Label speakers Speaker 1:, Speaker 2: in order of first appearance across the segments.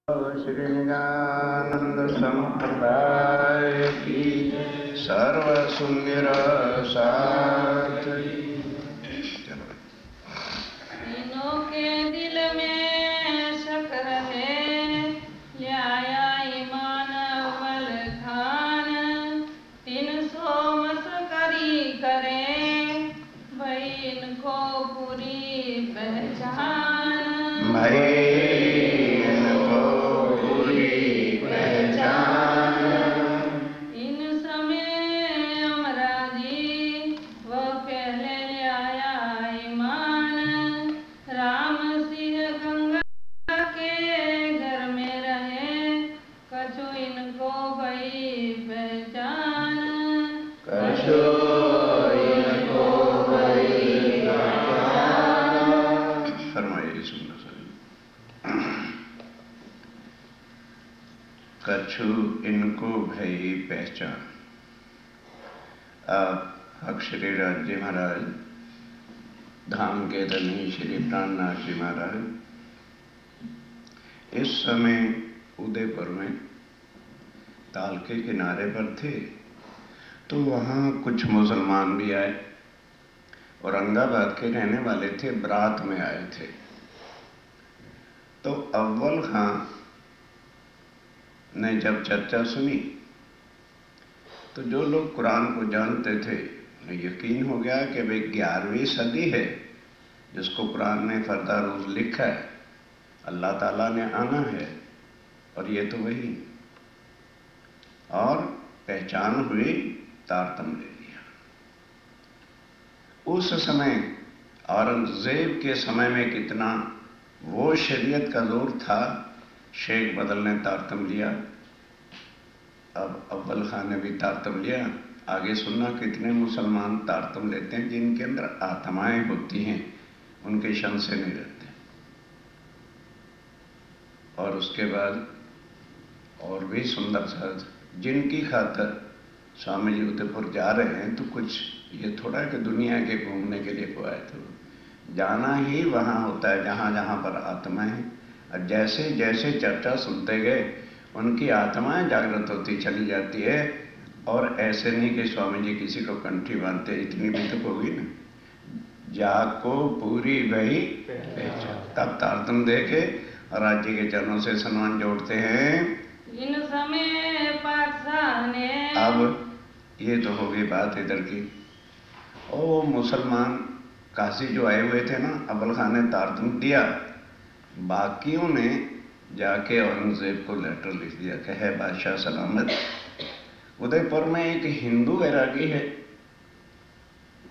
Speaker 1: श्री निजानंद संप्रदाय की सर्व सुंदर साथ।
Speaker 2: तीनों के दिल में शक रहे, ल्याया ईमान अव्वल खान। 300 मस्करी करे, भाई इनको पूरी पहचान।
Speaker 1: भाई कछु इनको भई पहचान। आप श्री राज जी महाराज धाम के धनी श्री प्राणनाथ जी महाराज इस समय उदयपुर में ताल के किनारे पर थे, तो वहाँ कुछ मुसलमान भी आए। औरंगाबाद के रहने वाले थे, बारात में आए थे। तो अव्वल खां ने जब चर्चा सुनी तो जो लोग कुरान को जानते थे उन्हें यकीन हो गया कि वे 11वीं सदी है जिसको कुरान ने फर्दा रोज लिखा है, अल्लाह ताला ने आना है और ये तो वही। और पहचान हुई, तारतम ले लिया। उस समय औरंगजेब के समय में कितना वो शरीयत का जोर था, शेख बदल ने तारतम लिया, अब अव्वल खान ने भी तारतम लिया। आगे सुनना कितने मुसलमान तारतम लेते हैं जिनके अंदर आत्माएं होती हैं, उनके शन से नहीं रहते। और उसके बाद और भी सुंदर साज जिनकी खातर स्वामी जी उदयपुर जा रहे हैं, तो कुछ ये थोड़ा कि दुनिया के घूमने के लिए को आए, तो जाना ही वहाँ होता है जहाँ जहाँ पर आत्मा है। और जैसे जैसे चर्चा सुनते गए उनकी आत्माएं जागृत होती चली जाती है। और ऐसे नहीं कि स्वामी जी किसी को कंठी बांधते, इतनी भी तो होगी ना, जाको पूरी वही पहचान। तब तारतम दे के राज्य के चरणों से सम्मान जोड़ते हैं।
Speaker 2: इन समय पाठशाने
Speaker 1: अब ये तो हो गई बात इधर की। ओ मुसलमान काशी जो आए हुए थे ना, अव्वल खान ने तारतम दिया, बाकियों ने जाके औरंगजेब को लेटर लिख दिया कि है बादशाह सलामत। उदयपुर में एक हिंदू वैरागी है,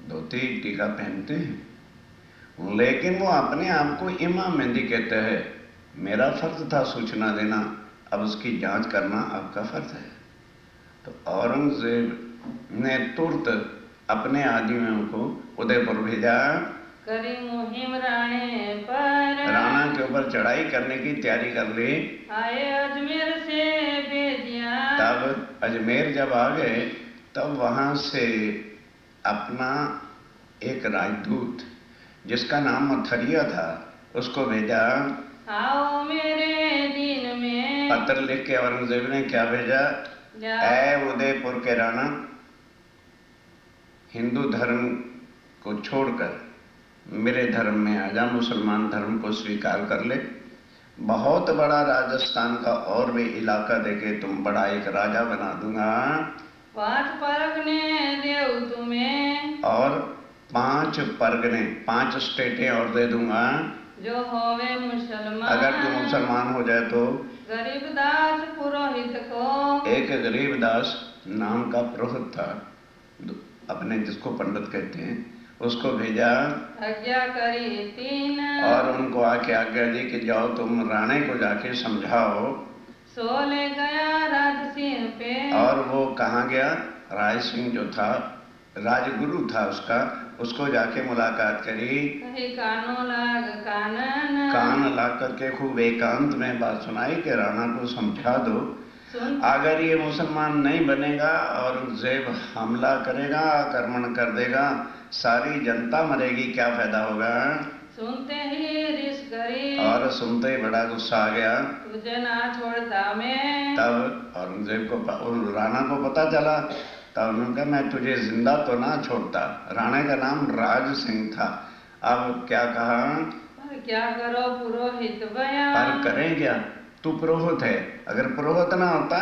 Speaker 1: धोती टीका पहनते हैं, लेकिन वो अपने आप को इमाम मेहंदी कहते हैं। मेरा फर्ज था सूचना देना, अब उसकी जांच करना आपका फर्ज है। तो औरंगजेब ने तुरंत अपने आदमियों को उदयपुर भेजा,
Speaker 2: करी मुहिम राणे पर,
Speaker 1: राणा के ऊपर चढ़ाई करने की तैयारी कर ली।
Speaker 2: आए अजमेर से भेजिया,
Speaker 1: तब अजमेर जब आ गए तब वहां से अपना एक राजदूत जिसका नाम मथरिया था उसको भेजा।
Speaker 2: आओ मेरे दिन में,
Speaker 1: पत्र लिख के औरंगजेब ने क्या भेजा, ऐ उदयपुर के राणा, हिंदू धर्म को छोड़कर मेरे धर्म में आ जा, मुसलमान धर्म को स्वीकार कर ले। बहुत बड़ा राजस्थान का और भी इलाका देके तुम बड़ा एक राजा बना दूंगा।
Speaker 2: 5 परगने देऊ तुम्हें,
Speaker 1: और 5 परगने 5 स्टेटें और दे दूंगा
Speaker 2: जो होवे मुसलमान,
Speaker 1: अगर तू मुसलमान हो जाए तो।
Speaker 2: गरीबदास पुरोहित को,
Speaker 1: एक गरीबदास नाम का पुरोहित था, अपने जिसको पंडित कहते हैं, उसको भेजा।
Speaker 2: आज्ञा करी 3,
Speaker 1: और उनको आके आज्ञा दी कि जाओ तुम राणे को जाके समझाओ।
Speaker 2: सो ले गया राज सिंह पे, और
Speaker 1: वो कहाँ गया, राज सिंह जो था राजगुरु था उसको जाके मुलाकात करी।
Speaker 2: कही कानो लाग कानन,
Speaker 1: कान ला करके खूब एकांत में बात सुनाई कि राणा को समझा दो, अगर ये मुसलमान नहीं बनेगा औरंगजेब हमला करेगा, आक्रमण कर देगा, सारी जनता मरेगी, क्या फायदा होगा।
Speaker 2: सुनते ही रिस गई,
Speaker 1: और सुनते ही बड़ा गुस्सा आ गया।
Speaker 2: तुझे ना छोड़ता मैं।
Speaker 1: तब औरंगजेब को राणा को पता चला, तब उन्होंने कहा मैं तुझे जिंदा तो ना छोड़ता। राणा का नाम राज सिंह था। अब क्या कहा,
Speaker 2: पर क्या करो पुरोहित भया।
Speaker 1: पर करें क्या, तू पुरोहित है, अगर पुरोहित ना होता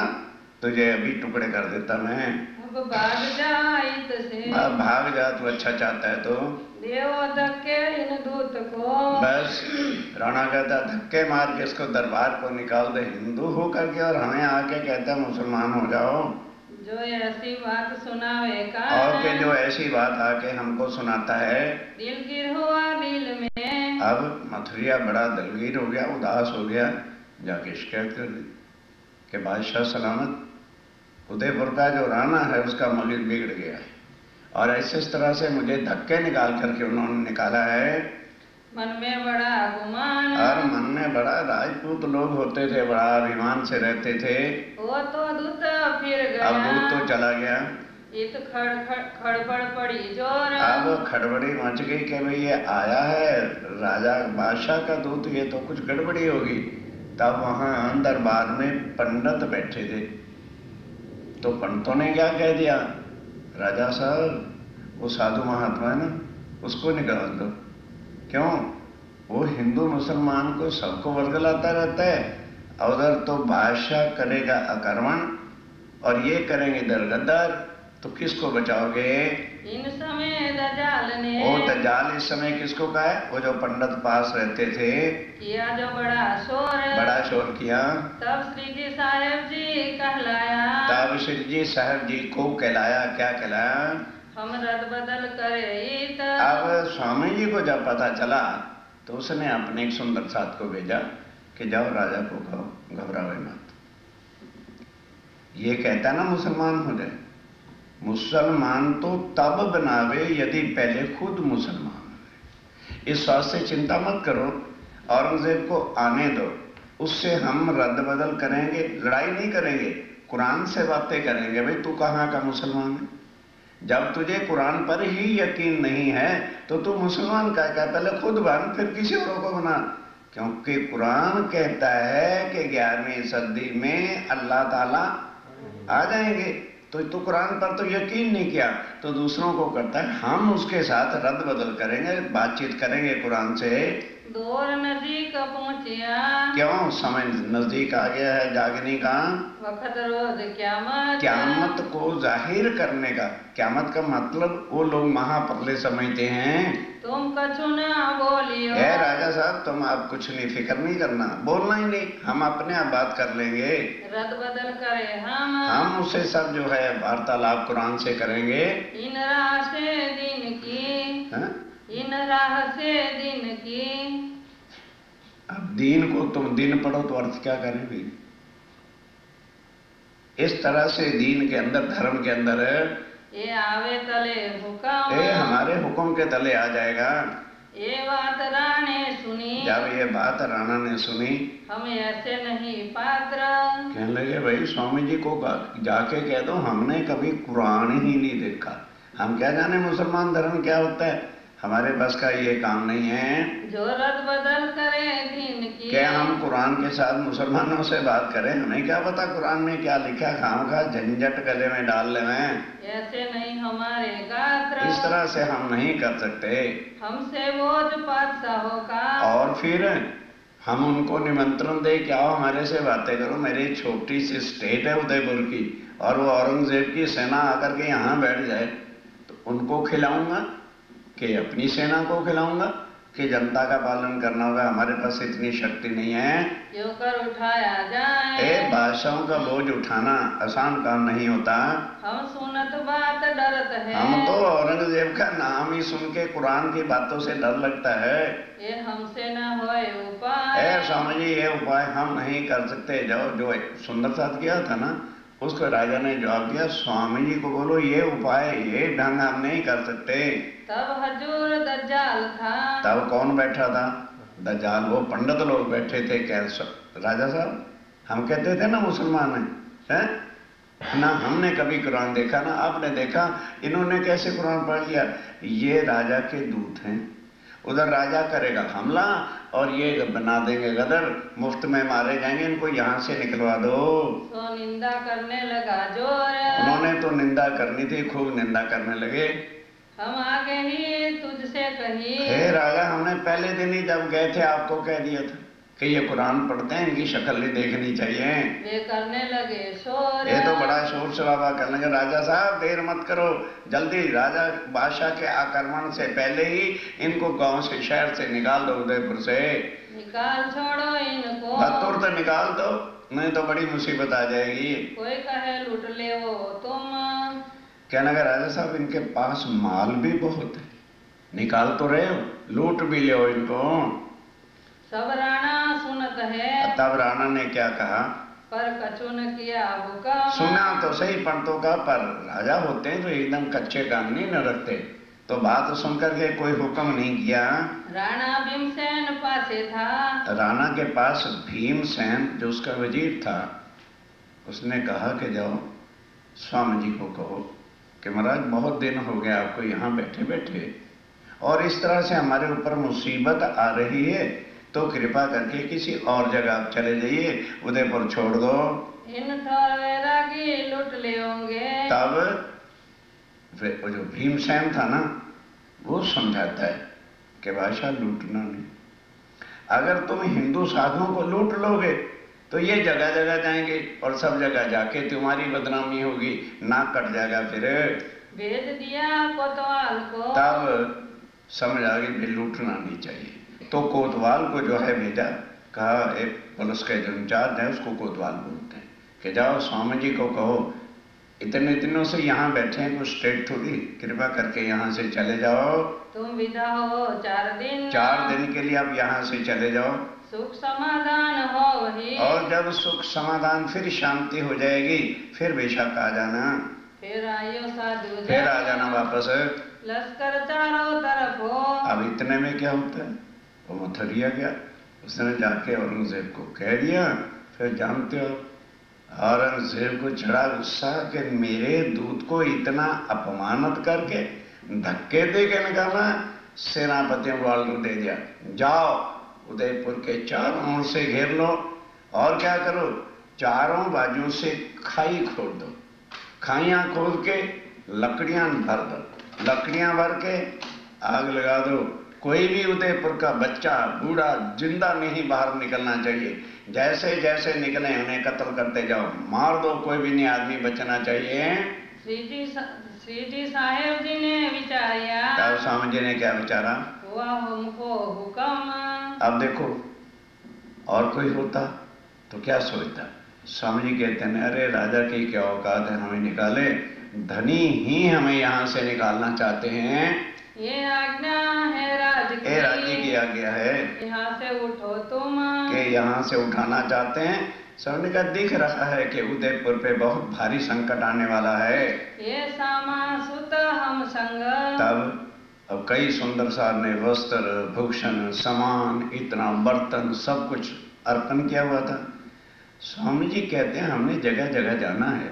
Speaker 1: तुझे अभी टुकड़े कर देता मैं।
Speaker 2: अब भाग जा इत से।
Speaker 1: अब भाग जा, तू अच्छा चाहता है तो।
Speaker 2: देवो धक्के इन दूत को।
Speaker 1: बस राणा कहता धक्के मार के इसको दरबार को निकाल दे, हिंदू हो करके और हमें आके कहता मुसलमान हो जाओ।
Speaker 2: जो ऐसी बात सुनावे का।
Speaker 1: और के जो ऐसी बात आके हमको सुनाता है।
Speaker 2: दिलगीर हुआ दिल में।
Speaker 1: अब मथुरिया बड़ा दिलगीर हो गया, उदास हो गया, जाके शिकायत कर दी कि बादशाह सलामत, उदयपुर का जो राणा है उसका मगज बिगड़ गया है और ऐसे इस तरह से मुझे धक्के निकाल करके उन्होंने निकाला है।
Speaker 2: मन में बड़ा गुमान।
Speaker 1: और मन में बड़ा, राजपूत लोग होते थे, बड़ा अभिमान से रहते थे।
Speaker 2: वो तो दूत फिर गया।
Speaker 1: अब दूत तो चला गया।
Speaker 2: इत खड़बड़ पड़ी जोर।
Speaker 1: अब खड़बड़ी मच गई कि भाई ये आया है राजा बादशाह का दूत, ये तो कुछ गड़बड़ी होगी। तब वहां दरबार में पंडित बैठे थे, तो पंडितों ने क्या कह दिया, राजा साहब वो साधु महात्मा है ना, उसको निकाल दो। क्यों, वो हिंदू मुसलमान को सबको वर्गलाता रहता है। उधर तो बादशाह करेगा आक्रमण और ये करेंगे दरगद्दार, तो किसको बचाओगे।
Speaker 2: इन समय दज्जाल ने।
Speaker 1: वो दज्जाल इस समय किसको कहा है, वो जो पंडित पास रहते थे,
Speaker 2: किया जो बड़ा शोर
Speaker 1: किया।
Speaker 2: तब श्री जी साहेब जी कहलाया।
Speaker 1: तब श्री जी साहेब जी को कहलाया, क्या कहलाया,
Speaker 2: हम रद बदल करे।
Speaker 1: अब स्वामी जी को जब पता चला तो उसने अपने एक सुंदर साथ को भेजा कि जाओ राजा को कहो घबराओ मत। ये कहता ना मुसलमान हो जाए, मुसलमान तो तब बनावे यदि पहले खुद मुसलमान हो। इस बात से चिंता मत करो, औरंगजेब को आने दो, उससे हम रद्द बदल करेंगे, लड़ाई नहीं करेंगे, कुरान से बातें करेंगे। भाई तू कहाँ का मुसलमान है, जब तुझे कुरान पर ही यकीन नहीं है तो तू मुसलमान का पहले खुद बन, फिर किसी और को बना। क्योंकि कुरान कहता है कि 11वीं सदी में अल्लाह ताला आ जाएंगे, तो तू कुरान पर तो यकीन नहीं किया तो दूसरों को करता है। हम उसके साथ रद्द बदल करेंगे, बातचीत करेंगे कुरान से।
Speaker 2: दौर नजदीक पहुंचिया।
Speaker 1: क्यों, समय नजदीक आ गया है जागने का,
Speaker 2: वक्त रोज
Speaker 1: क्यामत को जाहिर करने का। क्यामत का मतलब वो लोग महाप्रलय समझते हैं।
Speaker 2: तुम कछु ना बोलियो।
Speaker 1: राजा साहब तुम आप कुछ नहीं, फिक्र नहीं करना, बोलना ही नहीं, हम अपने आप बात कर लेंगे,
Speaker 2: रद्द बदल करे
Speaker 1: हम उससे सब जो है वार्तालाप कुरान से करेंगे।
Speaker 2: इन राह से दिन की।
Speaker 1: हा?
Speaker 2: इन राह से दिन की।
Speaker 1: अब दीन को तुम दिन पढ़ो तो अर्थ क्या करें भाई। इस तरह से दीन के अंदर, धर्म के अंदर
Speaker 2: ये आवे तले हुक्म।
Speaker 1: ये हमारे हुक्म के तले आ जाएगा।
Speaker 2: ये बात राणे सुनी।
Speaker 1: जब ये बात राणा ने सुनी,
Speaker 2: हम ऐसे नहीं पात्र।
Speaker 1: कहने लगे भाई स्वामी जी को जाके कह दो हमने कभी कुरान ही नहीं देखा, हम क्या जाने मुसलमान धर्म क्या होता है, हमारे बस का ये काम नहीं है।
Speaker 2: जो रद्द बदल करे दिन की।
Speaker 1: क्या हम कुरान के साथ मुसलमानों से बात करें, हमें क्या पता कुरान में क्या लिखा, खामखा झंझट गले में डाल ले।
Speaker 2: ऐसे नहीं हमारे गात्र।
Speaker 1: इस तरह से हम नहीं कर सकते।
Speaker 2: हमसे बोझ बादशाहों का।
Speaker 1: और फिर हम उनको निमंत्रण दे कि आओ हमारे से बातें करो, मेरी छोटी सी स्टेट है उदयपुर की, और वो औरंगजेब की सेना आकर के यहाँ बैठ जाए तो उनको खिलाऊंगा कि अपनी सेना को खिलाऊंगा कि जनता का पालन करना होगा, हमारे पास इतनी शक्ति नहीं है।
Speaker 2: क्यों कर उठाया जाए।
Speaker 1: बादशाहों का बोझ उठाना आसान काम नहीं होता।
Speaker 2: हम सुनत बात डरत है।
Speaker 1: हम तो औरंगजेब का नाम ही सुन के कुरान की बातों से डर लगता है।
Speaker 2: ये हमसे न होए उपाय।
Speaker 1: स्वामी जी ये उपाय हम नहीं कर सकते। जो सुंदर साथ किया था ना, उसको राजा ने जवाब दिया स्वामी जी को बोलो ये उपाय, ये ढंग हम नहीं कर सकते।
Speaker 2: तब हजूर दज्जाल था।
Speaker 1: तब कौन बैठा था, दज्जाल, वो पंडित लोग बैठे थे। क्या राजा साहब हम कहते थे ना मुसलमान हैं, ना हमने कभी कुरान देखा ना आपने देखा, इन्होंने कैसे कुरान पढ़ लिया। ये राजा के दूत हैं उधर राजा करेगा हमला और ये बना देंगे गदर, मुफ्त में मारे जाएंगे, इनको यहाँ से निकलवा दो।
Speaker 2: तो निंदा करने लगा जोर,
Speaker 1: उन्होंने तो निंदा करनी थी, खूब निंदा करने लगे।
Speaker 2: हम आगे ही तुझसे कही,
Speaker 1: हे राजा, हमने पहले दिन ही जब गए थे आपको कह दिया था कि ये कुरान पढ़ते हैं, इनकी शक्ल नहीं देखनी चाहिए।
Speaker 2: वे करने लगे शोर,
Speaker 1: ये तो बड़ा शोर शराबा करने लगे। राजा साहब देर मत करो, जल्दी राजा बादशाह के आक्रमण से पहले ही इनको गांव से, शहर से निकाल दो, उदयपुर से
Speaker 2: निकाल छोड़ो इनको,
Speaker 1: तुरंत निकाल दो, नहीं तो बड़ी मुसीबत आ जाएगी।
Speaker 2: कोई कहे लूट ले वो तुम,
Speaker 1: कहने लगा राजा साहब इनके पास माल भी बहुत है, निकाल तो रहे हो, लूट भी ले इनको।
Speaker 2: सब राणा सुनत है,
Speaker 1: तब राणा ने क्या कहा,
Speaker 2: पर कछु न किया हुक्म,
Speaker 1: सुना तो सही पंतों का, पर राजा होते हैं तो एकदम कच्चे काम नहीं न रखते, तो बात सुनकर के कोई हुक्म नहीं किया।
Speaker 2: राणा भीमसेन पासे था,
Speaker 1: राणा के पास भीमसेन जो उसका वजीर था, उसने कहा कि जाओ स्वामी जी को कहो कि महाराज बहुत दिन हो गया आपको यहाँ बैठे बैठे और इस तरह से हमारे ऊपर मुसीबत आ रही है, तो कृपा करके किसी और जगह आप चले जाइए, उदयपुर छोड़ दो।
Speaker 2: इन ठोर वैरागी लूट ले होंगे,
Speaker 1: तब वो जो भीमसेन था ना, वो समझाता है कि बादशाह लूटना नहीं, अगर तुम हिंदू साधुओं को लूट लोगे तो ये जगह जगह जाएंगे और सब जगह जाके तुम्हारी बदनामी होगी, नाक कट जाएगा। फिर
Speaker 2: भेज दिया कोतवाल को,
Speaker 1: तब समझ आ गई लूटना नहीं चाहिए, तो कोतवाल को जो है भेजा, कहा एक पुलिस के जो इंचार्ज है उसको कोतवाल बोलते हैं कि जाओ स्वामी जी को कहो इतने दिनों से यहाँ बैठे हैं, कुछ स्टेट थोड़ी, कृपा करके यहाँ से चले जाओ,
Speaker 2: तुम विदा हो 4 दिन,
Speaker 1: 4 दिन के लिए आप यहाँ से चले जाओ,
Speaker 2: सुख समाधान हो वही,
Speaker 1: और जब सुख समाधान फिर शांति हो जाएगी फिर बेशक आ जाना,
Speaker 2: फिर आयो साधु
Speaker 1: फिर आ जाना वापस।
Speaker 2: लश्कर चारों तरफ हो,
Speaker 1: अब इतने में क्या होता है, वो मथुरिया गया, उसने जाके औरंगजेब को कह दिया। फिर जानते हो औरंगजेब को चढ़ा गुस्सा कि मेरे दूत को इतना अपमानित करके धक्के दे के निकाला, सेनापतियों को ऑर्डर दे दिया जाओ उदयपुर के चारों ओर से घेर लो और क्या करो, चारों बाजुओं से खाई खोद दो, खाइयां खोद के लकड़ियां भर दो, लकड़ियां भर के आग लगा दो, कोई भी उदयपुर का बच्चा बूढ़ा जिंदा नहीं बाहर निकलना चाहिए, जैसे जैसे निकले उन्हें कत्ल करते जाओ, मार दो, कोई भी नहीं आदमी बचना चाहिए।
Speaker 2: श्री जी साहेब जी ने विचारिया,
Speaker 1: तब स्वामी जी ने क्या विचारा,
Speaker 2: हुआ हमको हुक्म,
Speaker 1: अब देखो और कोई होता तो क्या सोचता। स्वामी जी कहते हैं अरे राजा की क्या औकात है हमें निकाले, धनी ही हमें यहाँ से निकालना चाहते हैं,
Speaker 2: ये आज्ञा है
Speaker 1: राज्य की आज्ञा है,
Speaker 2: यहाँ से उठो तुम,
Speaker 1: कि यहाँ से उठाना चाहते हैं। स्वामी का दिख रहा है कि उदयपुर पे बहुत भारी संकट आने वाला है,
Speaker 2: ये सामा सुत हम संग,
Speaker 1: तब अब कई सुंदर सार ने वस्त्र भूषण सामान इतना बर्तन सब कुछ अर्पण किया हुआ था। स्वामी जी कहते हैं हमने जगह जगह जाना है,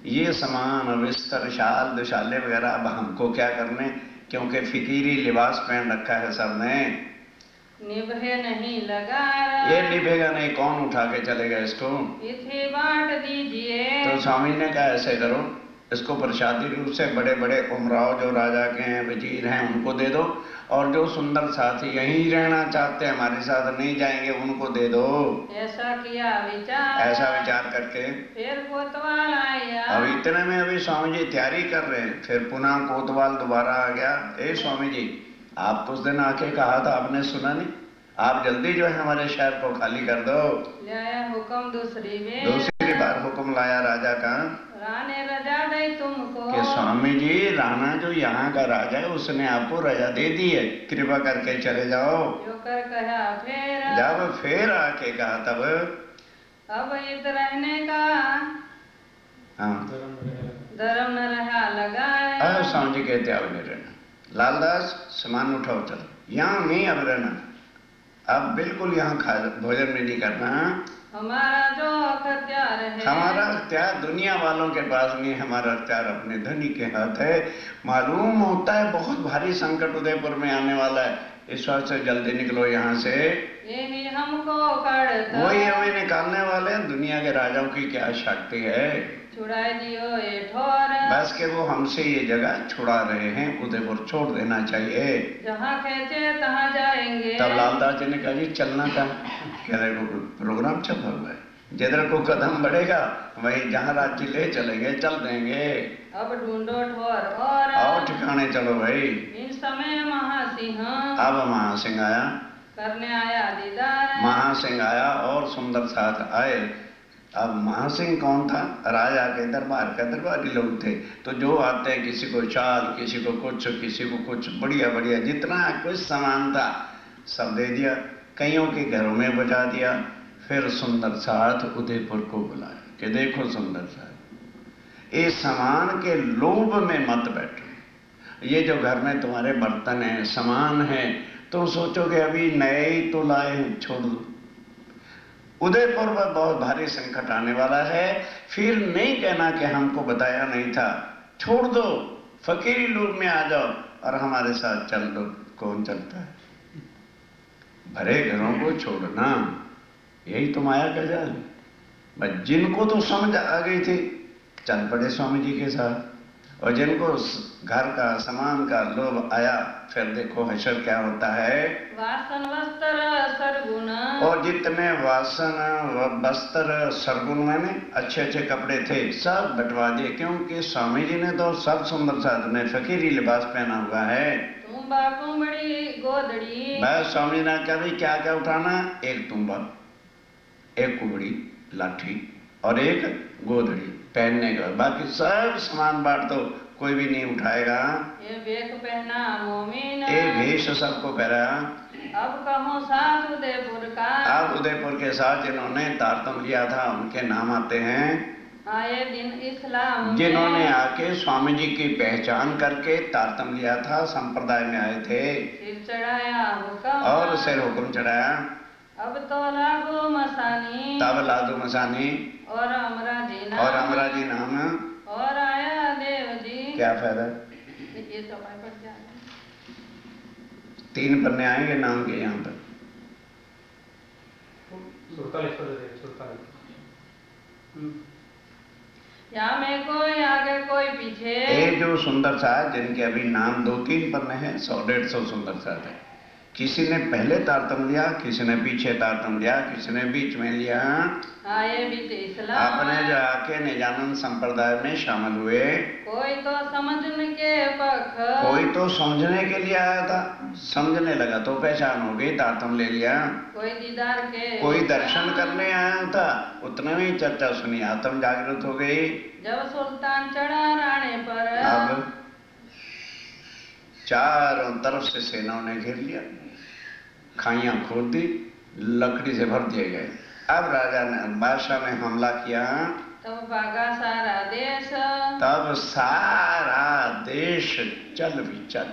Speaker 1: ये सामान बिस्तर शाल दुशाले वगैरह अब हमको क्या करने, क्योंकि फिकीरी लिबास पहन रखा है सबने,
Speaker 2: निभे नहीं लगा,
Speaker 1: ये निभेगा नहीं, कौन उठा के चलेगा इसको,
Speaker 2: इसे बांट दीजिए।
Speaker 1: तो स्वामी ने कहा ऐसे करो, इसको प्रसादी रूप से बड़े बड़े उमराव जो राजा के हैं वजीर हैं उनको दे दो, और जो सुंदर साथी यहीं रहना चाहते हैं हमारे साथ नहीं जाएंगे उनको दे दो।
Speaker 2: ऐसा किया विचार,
Speaker 1: ऐसा विचार करके
Speaker 2: फिर कोतवाल आया,
Speaker 1: अब इतने में अभी स्वामी जी तैयारी कर रहे हैं, फिर पुनः कोतवाल दोबारा आ गया, ए स्वामी जी आप उस दिन आके कहा था आपने सुना नहीं, आप जल्दी जो है हमारे शहर को खाली कर दो।
Speaker 2: लाया हुक्म
Speaker 1: दूसरी बार हुक्म लाया राजा का,
Speaker 2: राने रजा दे तुमको,
Speaker 1: कि स्वामी जी राणा जो यहाँ का राजा है उसने आपको रजा दे दी है, कृपा करके चले जाओ।
Speaker 2: जो कर कहा फिर,
Speaker 1: जब फिर आके कहा तब
Speaker 2: अब इत रहने का
Speaker 1: हाँ
Speaker 2: धर्म न रहा लगाए,
Speaker 1: अब स्वामी जी कहते अब नहीं रहना, लालदास सामान उठाओ चलो, यहाँ नहीं अब रहना, अब बिल्कुल यहाँ खा भोजन में नहीं करना,
Speaker 2: हमारा जो अख्तियार है,
Speaker 1: हमारा अख्तियार दुनिया वालों के पास नहीं, हमारा अख्तियार अपने धनी के हाथ है। मालूम होता है बहुत भारी संकट उदयपुर में आने वाला है, ईश्वर से जल्दी निकलो यहाँ से,
Speaker 2: यही हमको कड़त
Speaker 1: वही हमें निकालने वाले हैं। दुनिया के राजाओं की क्या शक्ति है,
Speaker 2: छुड़ाए दियो ये ठोर,
Speaker 1: बस के वो हमसे ये जगह छुड़ा रहे हैं, उदयपुर छोड़ देना चाहिए।
Speaker 2: जहाँ खेचे तहाँ जाएंगे।
Speaker 1: तब लालदास जी ने कहा जी चलना था, कह रहे प्रोग्राम छपा हुआ है, जिधर को कदम बढ़ेगा वही जहाँ राज्य ले चलेंगे, चल देंगे।
Speaker 2: अब ढूंढो ठोर और
Speaker 1: ठिकाने चलो भाई।
Speaker 2: इन समय महासिंह
Speaker 1: अब महासिंह आया,
Speaker 2: करने आया दीदार,
Speaker 1: महासिंह आया और सुंदर साथ आए। अब महासिंह कौन था? राजा के दरबार का दरबारी लोग थे, तो जो आते किसी को चाल, किसी को कुछ, किसी को कुछ, बढ़िया बढ़िया जितना कुछ सामान था सब दे दिया, कईयों के घरों में बजा दिया। फिर सुंदर साथ उदयपुर को बुलाया कि देखो सुंदर साथ, इस सामान के लोभ में मत बैठो। ये जो घर में तुम्हारे बर्तन हैं, सामान है, तो सोचोगे अभी नए ही तो लाए हैं, छोड़ दो। उदयपुर पर बहुत भारी संकट आने वाला है, फिर नहीं कहना कि हमको बताया नहीं था, छोड़ दो, फकीरी लोग में आ जाओ और हमारे साथ चल दो। कौन चलता है? भरे घरों को छोड़ना, यही तो माया का जाल है। बस जिनको तो समझ आ गई थी चल पड़े स्वामी जी के साथ, और जिनको घर का सामान का लोभ आया, फिर देखो हशर क्या होता है।
Speaker 2: वासन वस्त्र सरगुण,
Speaker 1: और जितने वासन वस्त्र सरगुण मैंने अच्छे अच्छे कपड़े थे सब बंटवा दिए, क्योंकि स्वामी जी ने तो सब सुंदर साथ ने फकीरी लिबास पहना हुआ है।
Speaker 2: तुम्बा कुंबड़ी गोदड़ी,
Speaker 1: बस स्वामी जी ने कहा भाई क्या क्या उठाना? एक तुम्बा, एक कुबड़ी लाठी और एक गोदड़ी पहनने का, बाकी सब सामान बांट दो, कोई भी नहीं उठाएगा।
Speaker 2: ये वेक पहना मोमिन,
Speaker 1: ये भेष सबको पहना।
Speaker 2: अब कहो साथ उदयपुर का,
Speaker 1: अब उदयपुर के साथ जिन्होंने तारतम लिया था उनके नाम आते हैं।
Speaker 2: आए दिन इस्लाम में,
Speaker 1: जिन्होंने आके स्वामी जी की पहचान करके तारतम लिया था, संप्रदाय में आए थे,
Speaker 2: सिर चढ़ाया हुक्म
Speaker 1: और सिर हुक्म चढ़ाया।
Speaker 2: अब तो लागू मसानी,
Speaker 1: तब लादू मसानी
Speaker 2: और अमराजी नाम,
Speaker 1: और अमराजी नाम,
Speaker 2: और आया देव जी।
Speaker 1: क्या फायदा?
Speaker 2: ये चौपाई पर जाए,
Speaker 1: 3 पन्ने आएंगे नाम के यहाँ पर।
Speaker 3: 47
Speaker 2: यहाँ में कोई आगे कोई पीछे,
Speaker 1: ये जो सुंदर साथ जिनके अभी नाम 2-3 पन्ने हैं, 100-150 सुंदर साथ है। किसी ने पहले तारतम लिया, किसी ने पीछे तारतम लिया, किसी ने बीच में लिया।
Speaker 2: आए बीच इस्लाम,
Speaker 1: आपने जो आके निजानंद संप्रदाय में शामिल हुए,
Speaker 2: कोई तो समझने के पख,
Speaker 1: कोई तो समझने के लिए आया था, समझने लगा तो पहचान हो गई, तारतम ले लिया।
Speaker 2: कोई दीदार के,
Speaker 1: कोई दर्शन करने आया था, उतने में ही चर्चा सुनी, आत्म जागृत हो गई।
Speaker 2: जब सुल्तान चढ़ा राणे पर,
Speaker 1: अब चारों तरफ से सेनाओं ने घेर लिया, खाइयां खोद दी, लकड़ी से भर दिए गए। अब राजा ने, बादशाह ने हमला किया,
Speaker 2: तब भागा सारा देश,
Speaker 1: तब सारा देश चल विचल,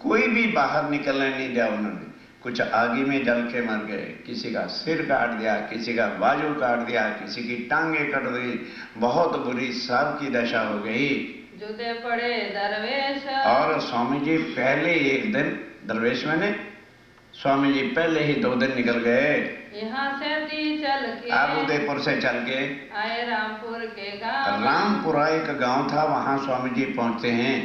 Speaker 1: कोई भी बाहर निकलने नहीं दिया उन्होंने। कुछ आगे में जल के मर गए, किसी का सिर काट दिया, किसी का बाजू काट दिया, किसी की टांगे कट गई, बहुत बुरी सबकी दशा हो गई।
Speaker 2: जुदे पड़े दरवेश,
Speaker 1: और स्वामी जी पहले एक दिन, दरवेश मैंने स्वामी जी पहले ही 2 दिन निकल गए।
Speaker 2: यहाँ से ती चल के,
Speaker 1: अब उदयपुर से चल के
Speaker 2: आए रामपुर के गांव,
Speaker 1: रामपुरा एक गांव था, वहां स्वामी जी पहुंचते हैं।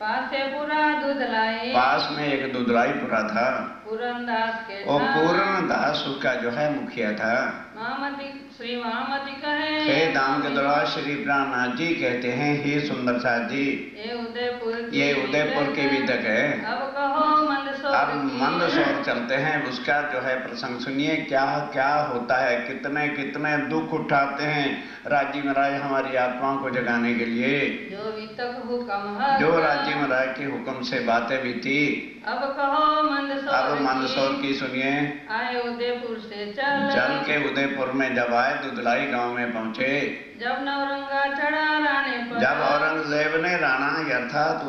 Speaker 2: पास से पूरा दुधलाई,
Speaker 1: पास में एक दुधलाईपुरा था,
Speaker 2: पूरनदास के
Speaker 1: और
Speaker 2: था,
Speaker 1: पूर्णदास उसका जो है मुखिया था।
Speaker 2: महामती श्री महामती कहे,
Speaker 1: हे दाम के द्वारा श्री प्राणनाथ जी कहते हैं, हे सुंदर साथ जी,
Speaker 2: ये उदयपुर
Speaker 1: की विदक है।
Speaker 2: अब कहो मंदसौर
Speaker 1: अब
Speaker 2: की,
Speaker 1: मंदसौर चलते हैं, उसका जो है प्रसंग सुनिए, क्या क्या होता है, कितने कितने दुख उठाते हैं राजी महाराज हमारी आत्माओं को जगाने के लिए।
Speaker 2: जो वितक हुक्म है,
Speaker 1: जो राजी महाराज के हुक्म से बातें भी थी।
Speaker 2: अब कहो मंदसौर
Speaker 1: अब मंदसौर की सुनिए।
Speaker 2: आए उदयपुर से चल
Speaker 1: के उदयपुर में जब आए, दुधलाई गांव में पहुंचे,
Speaker 2: जब नौरंगा चढ़ा राणे पर,
Speaker 1: जब औरंगजेब ने राणा अर्थात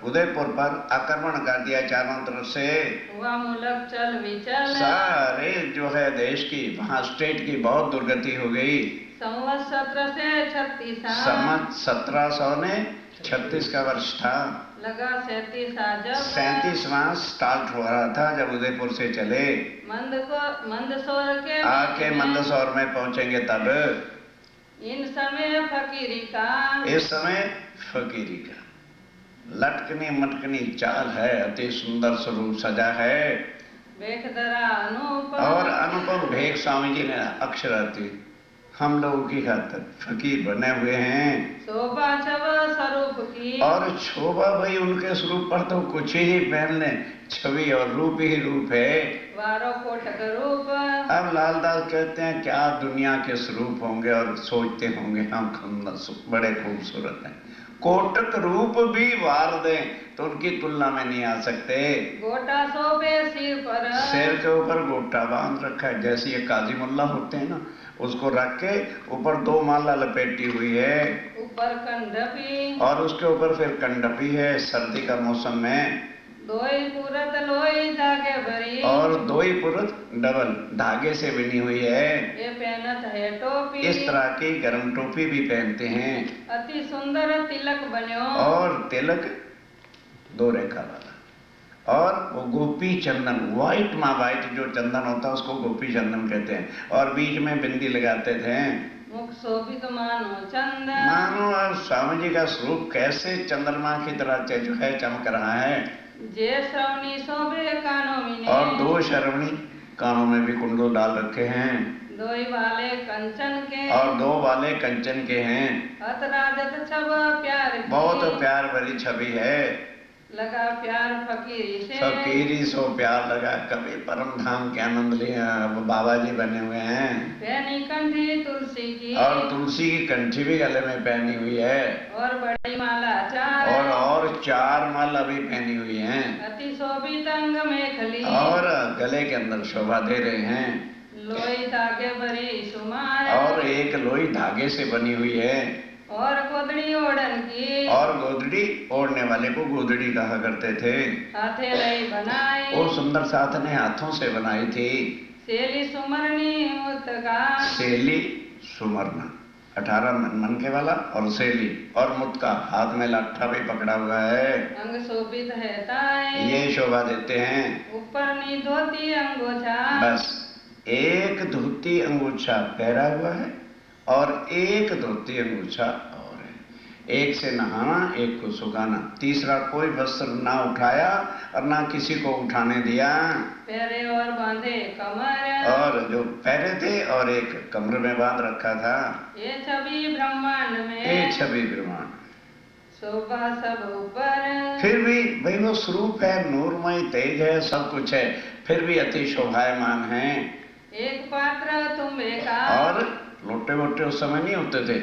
Speaker 1: उदयपुर पर आक्रमण कर दिया चारों तरफ से,
Speaker 2: हुआ मुलक चल विचल,
Speaker 1: सारे जो है देश की, वहां स्टेट की बहुत दुर्गति हो गई।
Speaker 2: संवत 1736,
Speaker 1: सम्मत 1736 का वर्ष था।
Speaker 2: लगा 37 जब
Speaker 1: 37वां स्टार्ट हो रहा था जब उदयपुर से चले,
Speaker 2: मंदसौर के
Speaker 1: आके मंदसौर में पहुंचेंगे तब।
Speaker 2: इन समय फकीरी का,
Speaker 1: इस समय फकीरी का लटकनी मटकनी चाल है, अति सुंदर स्वरूप सजा है
Speaker 2: वेखधरा अनूप
Speaker 1: और अनुपम भेख स्वामी जी ने अक्षरार्थी हम लोगों की खातिर फकीर बने हुए हैं।
Speaker 2: शोभा छब स्वरूप की,
Speaker 1: और शोभा भाई उनके स्वरूप पर तो कुछ ही पहन ले, छवि और रूप ही रूप है।
Speaker 2: वारो कोटक रूप।
Speaker 1: अब लालदास कहते हैं क्या दुनिया के स्वरूप होंगे और सोचते होंगे हम बड़े खूबसूरत हैं। कोटक रूप भी वार दें तो उनकी तुलना में नहीं आ सकते।
Speaker 2: गोटा शोभे सिर पर,
Speaker 1: सिर के ऊपर गोटा बांध रखा है, जैसे ये काजी मुल्ला होते हैं ना, उसको रख के ऊपर 2 माला लपेटी हुई है,
Speaker 2: ऊपर कंडपी
Speaker 1: और उसके ऊपर फिर कंडपी है सर्दी का मौसम में।
Speaker 2: दोई पुरत लोई धागे भरी,
Speaker 1: और 2 ही पुरत डबल धागे से बनी हुई है।
Speaker 2: ये पहनत है टोपी,
Speaker 1: इस तरह की गर्म टोपी भी पहनते हैं।
Speaker 2: अति सुंदर तिलक बन्यो,
Speaker 1: और तिलक 2 रेखा वाला, और वो गोपी चंदन, व्हाइट जो चंदन होता है उसको गोपी चंदन कहते हैं, और बीच में बिंदी लगाते थे।
Speaker 2: मुख शोभित मानो चंदन,
Speaker 1: मानो और स्वामी जी का स्वरूप कैसे चंद्रमा की तरह जो है चमक रहा है।
Speaker 2: जे श्रवणी शोभे कानों में,
Speaker 1: और 2 श्रवणी कानों में भी कुंडल डाल रखे हैं,
Speaker 2: दोई वाले कंचन के,
Speaker 1: और 2 वाले कंचन के हैं।
Speaker 2: अत राजत छब प्यार की,
Speaker 1: बहुत प्यार भरी छवि है।
Speaker 2: लगा प्यार फकीरी से,
Speaker 1: फकीरी सो प्यार लगा, कभी परम धाम के आनंद लिया। बाबा जी बने हुए हैं।
Speaker 2: पहनी कंठी तुलसी की,
Speaker 1: और तुलसी की कंठी भी गले में पहनी हुई है,
Speaker 2: और बड़ी माला 4,
Speaker 1: और 4 माला भी पहनी हुई हैं,
Speaker 2: अति शोभित अंग मेखली,
Speaker 1: और गले के अंदर शोभा दे रहे हैं।
Speaker 2: लोई धागे भरी सुमार,
Speaker 1: और एक लोई धागे से बनी हुई है,
Speaker 2: और गोदड़ी ओढ़न की,
Speaker 1: और गोदड़ी ओढ़ने वाले को गोदड़ी कहा करते थे।
Speaker 2: हाथे लई बनाई,
Speaker 1: वो सुंदर साथ ने हाथों से बनाई थी।
Speaker 2: सेली सुमरनी मुतका,
Speaker 1: सेली सुमरना 18 मन के वाला, और सेली और मुतका हाथ में लाठा भी पकड़ा हुआ है।
Speaker 2: अंग शोभित है ताए,
Speaker 1: ये शोभा देते हैं।
Speaker 2: ऊपर नी धोती अंगोछा,
Speaker 1: बस एक धोती अंगूछा पहरा हुआ है, और एक धोती अंगूछा और है। एक से नहाना, एक को सुखाना, तीसरा कोई वस्त्र ना उठाया और ना किसी को उठाने दिया।
Speaker 2: पैरे और बांधे कमर,
Speaker 1: और जो पैरे थे और एक कमर में बांध रखा था।
Speaker 2: ये छवि ब्रह्मांड में,
Speaker 1: ये छवि ब्रह्मांड,
Speaker 2: शोभा सब ऊपर,
Speaker 1: फिर भी भाई वो स्वरूप है, नूरमय तेज है, सब कुछ है, फिर भी अति शोभायमान है।
Speaker 2: एक पात्र तुम्बे का,
Speaker 1: और लोटे वोटे उस समय नहीं होते थे,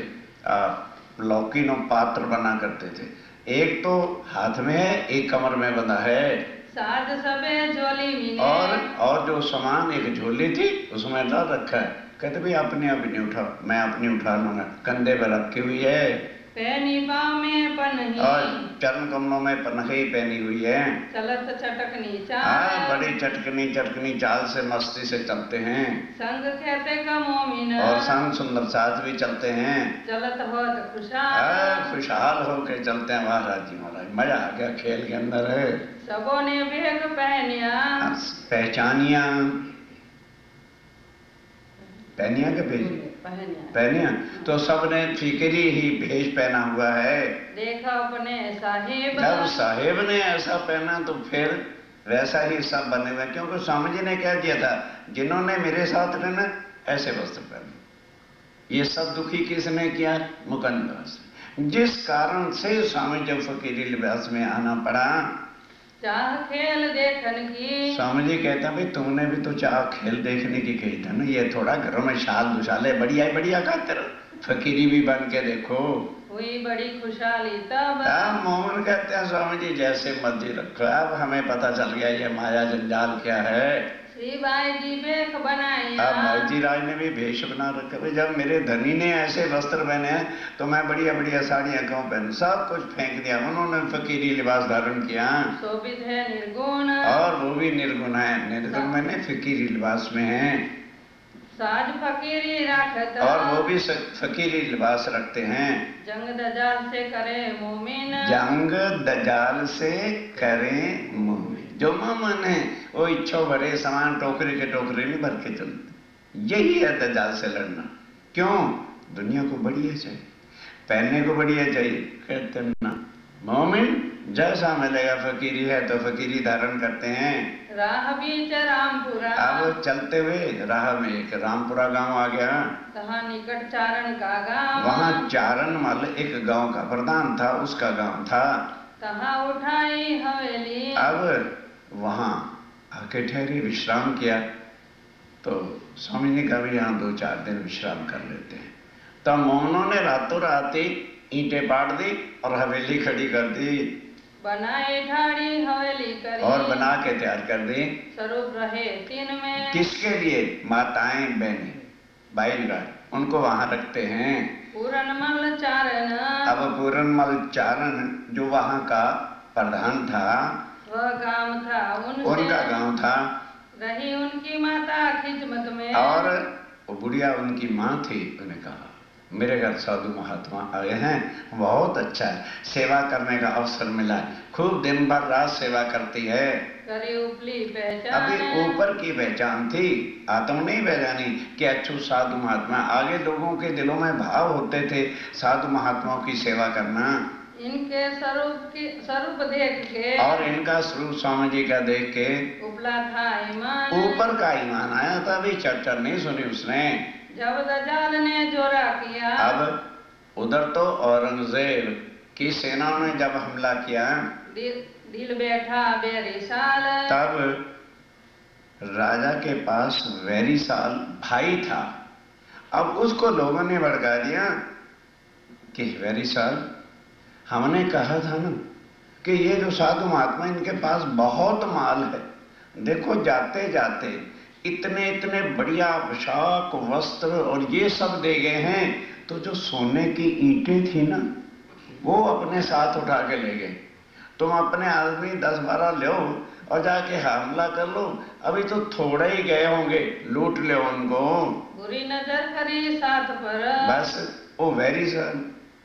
Speaker 1: लौकी नो पात्र बना करते थे। एक तो हाथ में है, एक कमर में बंधा है,
Speaker 2: साध सबे झोली मीने,
Speaker 1: और जो सामान एक झोली थी उसमें डाल रखा है। कहते भाई अपने आप नहीं उठा, मैं अपनी उठा लूंगा, कंधे पर रखी हुई है।
Speaker 2: पहनी पाँव में पन्ही,
Speaker 1: और चरण कमलों में पन्ही पहनी हुई है।
Speaker 2: चलत छटकनी चाल,
Speaker 1: हाँ, बड़ी चटकनी चाल से मस्ती से चलते हैं।
Speaker 2: संग कहते का मोमिन,
Speaker 1: और संग सुंदर साथ भी चलते हैं।
Speaker 2: चलत होत खुशहाल,
Speaker 1: खुशहाल होके चलते हैं। वाह राजी महाराज, मजा आ गया खेल के अंदर है।
Speaker 2: सबों ने भेग पहनिया,
Speaker 1: पहचानिया, पहनिया के भेज पहनिया, तो सबने फिक्री ही भेष पहना हुआ है।
Speaker 2: देखा अपने साहिब,
Speaker 1: जब साहेब ने ऐसा पहना तो फिर वैसा ही सब बने हुए, क्योंकि स्वामी जी ने क्या किया था, जिन्होंने मेरे साथ रहना ऐसे वस्त्र पहने। ये सब दुखी किसने किया? मुकंदर, जिस कारण से स्वामी जब फकीरी लिबास में आना पड़ा।
Speaker 2: चाह खेल देखन की,
Speaker 1: स्वामी जी कहता भाई तुमने भी तो चाह खेल देखने की कही था ना, ये थोड़ा घरों में शाल दुशाले बढ़िया खातिर फकीरी भी बन के देखो।
Speaker 2: हुई बड़ी खुशहाली तब,
Speaker 1: मोहन कहते हैं स्वामी जी जैसे मर्जी रखो, अब हमें पता चल गया ये माया जंजाल क्या है।
Speaker 2: श्री बाई जी भेष बनाई,
Speaker 1: अब मौजी राज ने भी भेष बना रखा। भाई जब मेरे धनी ने ऐसे वस्त्र पहने हैं तो मैं बढ़िया साड़ियां क्यों पहनूं? सब कुछ फेंक दिया, उन्होंने फकीरी लिबास धारण किया।
Speaker 2: शोभित है निर्गुण,
Speaker 1: और वो भी निर्गुण है, निर्गुण मैंने फकीरी लिबास में है।
Speaker 2: साज फकीरी राखत,
Speaker 1: और वो भी फकीरी लिबास रखते हैं।
Speaker 2: जंग दजाल से करे मोमिन,
Speaker 1: जंग दजाल से करें मोमिन। जो मोमिन है वो इच्छो भरे सामान टोकरी के टोकरी में भर के चलते। यही है दजाल से लड़ना। क्यों? दुनिया को बढ़िया चाहिए, पहनने को बढ़िया चाहिए। कहते ना मोमिन जैसा मिलेगा, फकीरी है तो फकीरी धारण करते हैं।
Speaker 2: राह बीच रामपुरा,
Speaker 1: अब चलते हुए राह में एक रामपुरा गांव आ गया।
Speaker 2: तहाँ निकट चारण का गाँव,
Speaker 1: वहां चारण मल एक गांव का प्रधान था, उसका गांव था।
Speaker 2: तहाँ उठाई हवेली,
Speaker 1: अब वहां आके ठहरे, विश्राम किया। तो स्वामी ने कहा यहाँ 2-4 दिन विश्राम कर लेते हैं। तो मोहनों ने रातों रात ही ईंटें पाट दी और हवेली खड़ी कर दी,
Speaker 2: बनाए ठाड़ी हवेली करी,
Speaker 1: और बना के तैयार कर दी।
Speaker 2: स्वरूप रहे 3 में,
Speaker 1: किसके लिए? माताएं बहनें भाई उनको वहां रखते हैं।
Speaker 2: पूरनमल चारण,
Speaker 1: अब पूरनमल चारण जो वहां का प्रधान था,
Speaker 2: वह गांव था
Speaker 1: उनका गांव था।
Speaker 2: रही उनकी माता खिदमत में,
Speaker 1: और वो बुढ़िया उनकी माँ थी। उन्हें कहा मेरे घर साधु महात्मा आए हैं, बहुत अच्छा है, सेवा करने का अवसर मिला है। खूब दिन भर रात सेवा करती है।
Speaker 2: करी उपली पहचान,
Speaker 1: अभी ऊपर की पहचान थी, आत्म नहीं पहचानी कि अच्छू साधु महात्मा। आगे लोगों के दिलों में भाव होते थे साधु महात्माओं की सेवा करना।
Speaker 2: इनके स्वरूप देख के,
Speaker 1: और इनका स्वरूप स्वामी जी का देख के
Speaker 2: उपला था ईमान,
Speaker 1: ऊपर का ईमान आया था। अभी चर्चा नहीं सुनी उसने।
Speaker 2: जब दजाल ने जोरा किया,
Speaker 1: अब उधर तो औरंगजेब की सेनाओं ने जब हमला किया,
Speaker 2: दिल बैठा बेरिसाल,
Speaker 1: तब राजा के पास वेरिसाल भाई था। अब उसको लोगों ने भड़का दिया कि वेरिसाल, हमने कहा था ना कि ये जो साधु महात्मा इनके पास बहुत माल है, देखो जाते जाते इतने इतने बढ़िया पोशाक वस्त्र और ये सब दे गए हैं, तो जो सोने की ईंटें थी ना वो अपने साथ उठा के ले गए। तुम अपने आदमी 10-12 लो और जाके हमला कर लो, अभी तो थोड़े ही गए होंगे, लूट ले उनको।
Speaker 2: बुरी नजर करी साथ पर,
Speaker 1: बस वो वेरी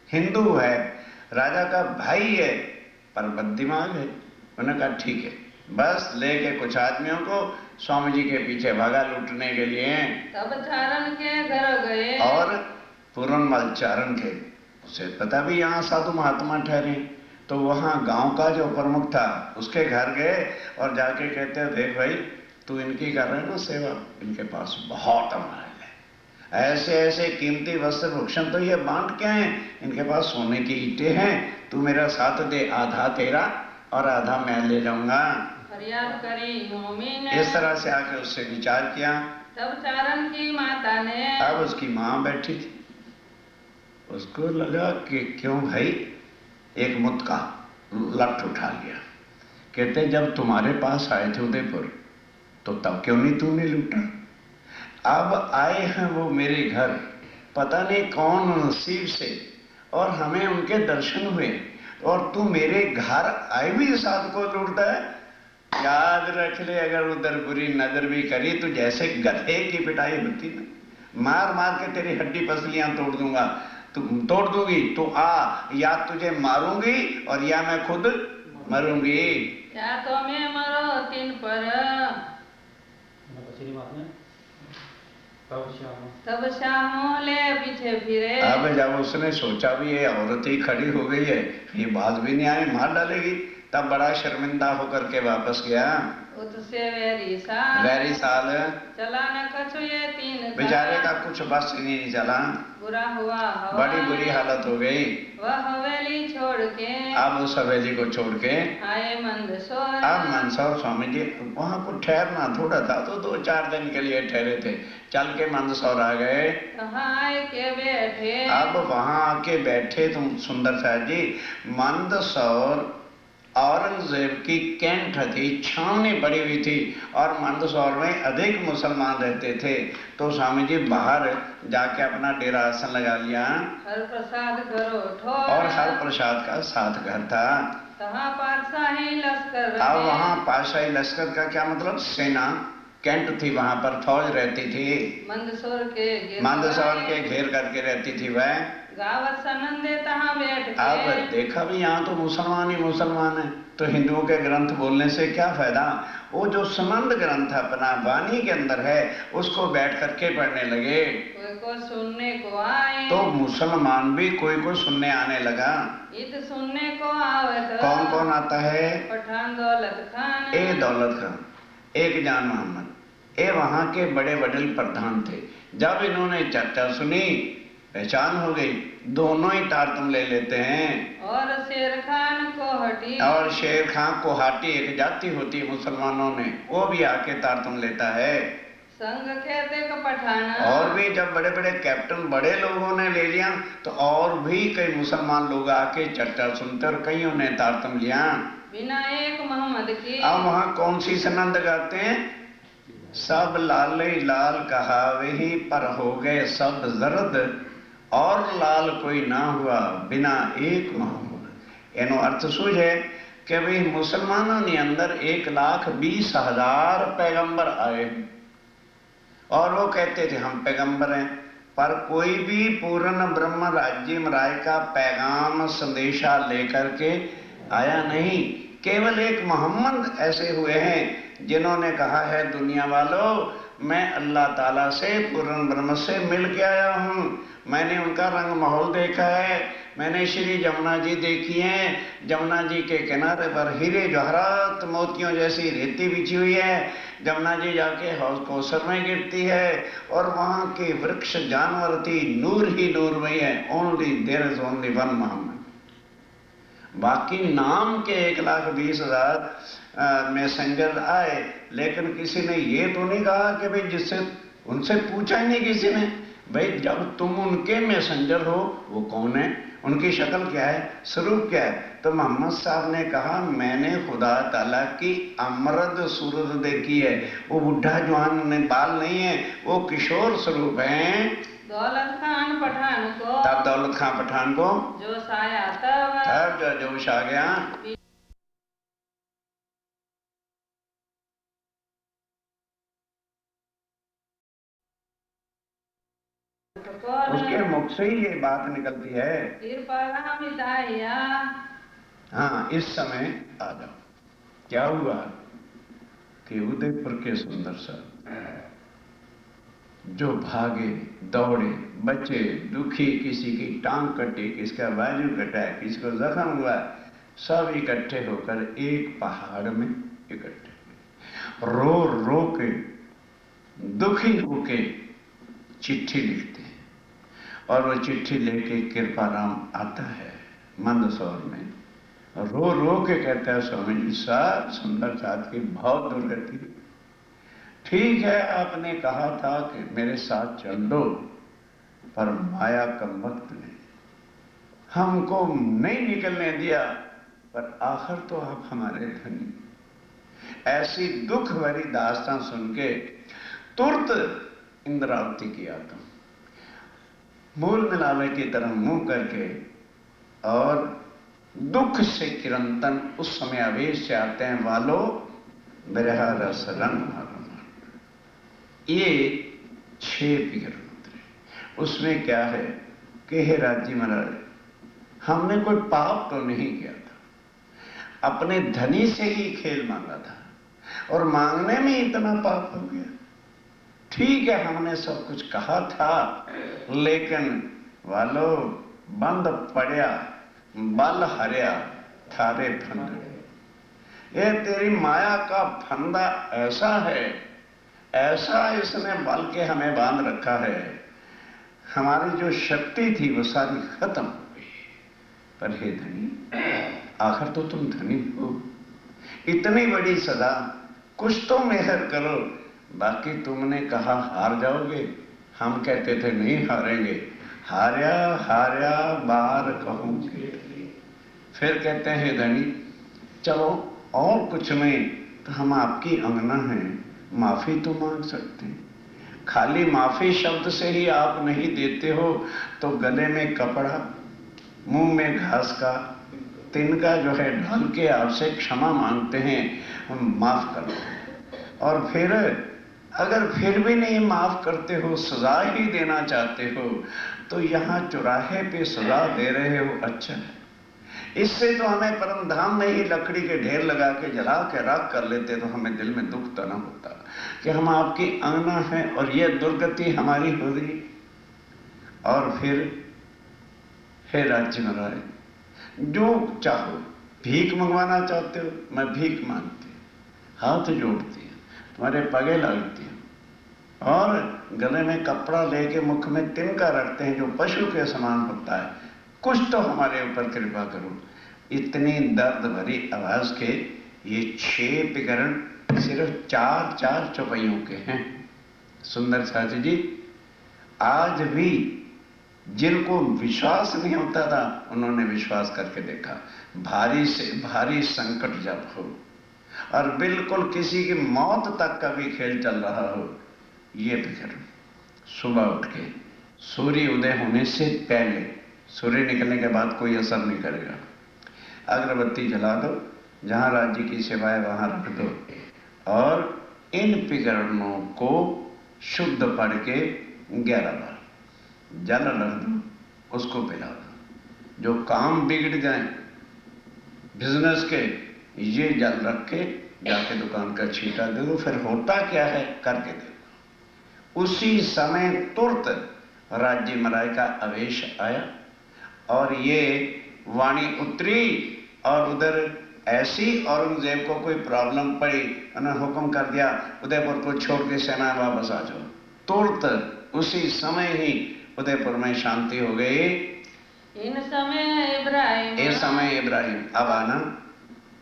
Speaker 1: हिंदू है, राजा का भाई है, पर बददिमाग है। उन्होंने कहा ठीक है, बस लेके कुछ आदमियों को स्वामी जी के पीछे भागा लूटने के लिए।
Speaker 2: तब चारण के घर गए,
Speaker 1: और पूरनमल चारण के, उसे पता भी यहाँ साधु महात्मा ठहरे, तो वहाँ गांव का जो प्रमुख था उसके घर गए और जाके कहते देख भाई तू इनकी कर रहे ना सेवा, इनके पास बहुत माल है, ऐसे ऐसे कीमती वस्त्र भूषण तो ये बांट के हैं, इनके पास सोने की ईंटें हैं, तू मेरा साथ दे, आधा तेरा और आधा मैं ले जाऊंगा।
Speaker 2: फरियाद करी मोमिन,
Speaker 1: इस तरह से आके उससे विचार किया।
Speaker 2: तब चारण की माता ने,
Speaker 1: अब उसकी माँ बैठी थी, उसको लगा कि क्यों भाई, एक मुत्का लट उठा लिया। कहते जब तुम्हारे पास आए थे उदयपुर तो तब क्यों नहीं तूने लूटा? अब आए हैं वो मेरे घर, पता नहीं कौन नसीब से, और हमें उनके दर्शन हुए, और तू मेरे घर आए भी साथ को लूटता है। याद रख ले, अगर उधर बुरी नजर भी करी तो जैसे गधे की पिटाई होती ना, मार मार के तेरी हड्डी पसलियां तोड़ दूंगा, तोड़ दूंगी, तो आ, या तुझे मारूंगी और या मैं खुद मरूंगी।
Speaker 2: या तो मैं मरो 3 पर। तब श्यामो ले पीछे फिरे,
Speaker 1: अब जब उसने सोचा भी ये औरत ही खड़ी हो गई है, ये बात भी नहीं आई, मार डालेगी, तब बड़ा शर्मिंदा होकर के वापस गया।
Speaker 2: उससे वेरिसाल,
Speaker 1: वेरिसाल
Speaker 2: चला न कछु ये 3
Speaker 1: बेचारे का कुछ बस ही नहीं चला,
Speaker 2: बुरा हुआ हवा,
Speaker 1: बड़ी बुरी हालत हो गई।
Speaker 2: वह हवेली छोड़ के,
Speaker 1: अब उस हवेली को छोड़ के
Speaker 2: आए मंदसौर।
Speaker 1: अब मंदसौर स्वामी जी वहां को ठहरना थोड़ा था, तो 2-4 दिन के लिए ठहरे थे, चल के मंदसौर आ गए।
Speaker 2: वहाँ आए के बैठे,
Speaker 1: अब वहां आके बैठे तुम सुंदर साहब जी। मंदसौर औरंगजेब की कैंट थी, छावनी पड़ी हुई थी, और मंदसौर में अधिक मुसलमान रहते थे, तो स्वामी जी बाहर जाके अपना डेरा आसन लगा लिया।
Speaker 2: हर प्रसाद घरो ठोर,
Speaker 1: और हर प्रसाद का साथ घर था।
Speaker 2: तहाँ पातशाही लश्कर
Speaker 1: अब
Speaker 2: रहे,
Speaker 1: वहाँ पातशाही लश्कर का क्या मतलब? सेना, कैंट थी, वहां पर फौज रहती थी,
Speaker 2: मंदसौर के
Speaker 1: घेर करके रहती थी वह।
Speaker 2: गावत सनंदे तहाँ बैठ के।
Speaker 1: अब देखा भी यहाँ तो मुसलमान ही मुसलमान है, तो हिंदुओं के ग्रंथ बोलने से क्या फायदा। वो जो सुनंद ग्रंथ अपना वाणी के अंदर है उसको बैठ करके पढ़ने लगे,
Speaker 2: कोई को सुनने को आए,
Speaker 1: तो मुसलमान भी कोई को सुनने आने लगा।
Speaker 2: इत सुनने को आवत।
Speaker 1: कौन कौन आता है?
Speaker 2: पठान दौलत खान,
Speaker 1: ए दौलत खान, एक जान मोहम्मद, ये वहां के बड़े बड़े प्रधान थे। जब इन्होंने चर्चा सुनी, पहचान हो गई, दोनों ही तारतम ले लेते हैं।
Speaker 2: और शेर खान कोहटी,
Speaker 1: और शेर खान कोहाटी एक जाति होती है मुसलमानों में, वो भी आके तारतम लेता है।
Speaker 2: संग कहते का पठान,
Speaker 1: और भी जब बड़े बड़े कैप्टन बड़े लोगों ने ले लिया, तो और भी कई मुसलमान लोग आके चर्चा सुनते और कईयों ने तारतम लिया।
Speaker 2: बिना एक मोहम्मद की।
Speaker 1: अब वहां कौन सी सनंद गाते हैं? सब लाले लाल कहा वही पर हो गए सब जर्द, और लाल कोई ना हुआ बिना एक मोहम्मद। एनो अर्थ सूझ है कि भाई मुसलमानों ने अंदर 1,20,000 पैगंबर आए और वो कहते थे हम पैगंबर हैं, पर कोई भी पूर्ण ब्रह्म राज्य राय का पैगाम संदेशा लेकर के आया नहीं। केवल एक मोहम्मद ऐसे हुए हैं जिन्होंने कहा है दुनिया वालों, मैं अल्लाह ताला से पूर्ण ब्रह्म से मिल के आया हूँ। मैंने उनका रंग माहौल देखा है, मैंने श्री जमुना जी देखी है, जमुना जी के किनारे पर हीरे जवाहरात मोतियों जैसी रेती बिछी हुई है, जमुना जी जाके हौज कौसर में गिरती है, और वहाँ के वृक्ष जानवर थी, नूर ही नूर में है। Only there is only one Mohammad. बाकी नाम के 1,20,000 मैसेंजर आए, लेकिन किसी ने ये तो नहीं कहा कि भाई जिससे उनसे पूछा ही नहीं किसी ने, भाई जब तुम उनके मैसेंजर हो वो कौन है, उनकी शक्ल क्या है, स्वरूप क्या है। तो मोहम्मद साहब ने कहा मैंने खुदा ताला की अमरद सूरत देखी है, वो बुढ़ा जवान ने बाल नहीं है, वो किशोर स्वरूप है।
Speaker 2: दौलत खान पठान को,
Speaker 1: तब दौलत खान पठान को
Speaker 2: जोश आया तब
Speaker 1: जो जोश आ गया। उसके मुख से ही ये बात निकलती है। हाँ, इस समय आ जाओ। क्या हुआ कि उदयपुर के सुंदर साहब जो भागे दौड़े, बच्चे दुखी, किसी की टांग कटी, किसका बाजू कटा है, किसी को जख्म हुआ, सब इकट्ठे होकर एक पहाड़ में इकट्ठे रो रो के दुखी होके चिट्ठी लिखते हैं। और वो चिट्ठी लेके कृपाराम आता है मंदसौर में, रो रो के कहता है स्वामी जी साहब सुंदर साथ की बहुत दुर्गति, ठीक है आपने कहा था कि मेरे साथ चल दो, पर माया का वक्त ने हमको नहीं निकलने दिया, पर आखिर तो आप हमारे धनी। ऐसी दुख भरी दास्तान सुन के तुरंत इंद्रावती की आत्मा मूल मिलावे की तरह मुंह करके और दुख से चिरंतन उस समय आवेश से आते हैं वालो बिरहा रस रंग मारो। ये 6 पीर मंत्र, उसमें क्या है कि हे राज्य महाराज, हमने कोई पाप तो नहीं किया था, अपने धनी से ही खेल मांगा था और मांगने में इतना पाप हो गया। ठीक है हमने सब कुछ कहा था, लेकिन वालो बंद पड़या बल हरिया थारे फंद। ये तेरी माया का फंदा ऐसा है, ऐसा इसने बल के हमें बांध रखा है, हमारी जो शक्ति थी वो सारी खत्म हो गई। पर हे धनी, आखिर तो तुम धनी हो, इतनी बड़ी सजा, कुछ तो मेहर करो। बाकी तुमने कहा हार जाओगे, हम कहते थे नहीं हारेंगे, हार्या हार्या बार कहूंगे। फिर कहते हैं हे धनी चलो और कुछ नहीं तो हम आपकी अंगना हैं, माफी तो मांग सकते हैं। खाली माफी शब्द से ही आप नहीं देते हो तो गले में कपड़ा, मुंह में घास का तिनका जो है ढाल के आपसे क्षमा मांगते हैं, हम माफ कर दो। और फिर अगर फिर भी नहीं माफ करते हो, सजा ही देना चाहते हो, तो यहां चौराहे पे सजा दे रहे हो, अच्छा है। इससे तो हमें परम धाम में ही लकड़ी के ढेर लगा के जला के राख कर लेते तो हमें दिल में दुख तो न होता कि हम आपकी आंगना है और यह दुर्गति हमारी हो गई। और फिर हे राज्य महाराज, जो चाहो, भीख मंगवाना चाहते हो, मैं भीख मांगती हूँ, हाथ जोड़ती हूँ, तुम्हारे पगे लगती हूँ, और गले में कपड़ा लेके मुख में तिनका रखते हैं जो पशु के समान होता है, कुछ तो हमारे ऊपर कृपा करो। इतनी दर्द भरी आवाज के ये 6 विकरण सिर्फ 4 चौपाइयों के हैं। सुंदर साथी जी, आज भी जिनको विश्वास नहीं होता था उन्होंने विश्वास करके देखा। भारी से भारी संकट जब हो और बिल्कुल किसी की मौत तक का भी खेल चल रहा हो, ये विकरण सुबह उठ के सूर्य उदय होने से पहले, सूर्य निकलने के बाद कोई असर नहीं करेगा, अगरबत्ती जला दो, जहां राज्य की सेवा है वहां रख दो, और इन विकरणों को शुद्ध पढ़ के 11 बार जल रख दो, उसको पिला दो। जो काम बिगड़ जाए बिजनेस के, ये जल रख के जाके दुकान का छींटा दे दो। फिर होता क्या है करके देखो। उसी समय तुरंत राज्य महाराज का आवेश आया और ये वाणी उतरी, और उधर ऐसी औरंगजेब को कोई प्रॉब्लम पड़ी, उन्होंने हुक्म कर दिया उदयपुर को छोड़ के सेना वापस आ जाओ। तुरंत उसी समय ही उदयपुर में शांति हो गई।
Speaker 2: इन समय
Speaker 1: इब्राहिम अब आना।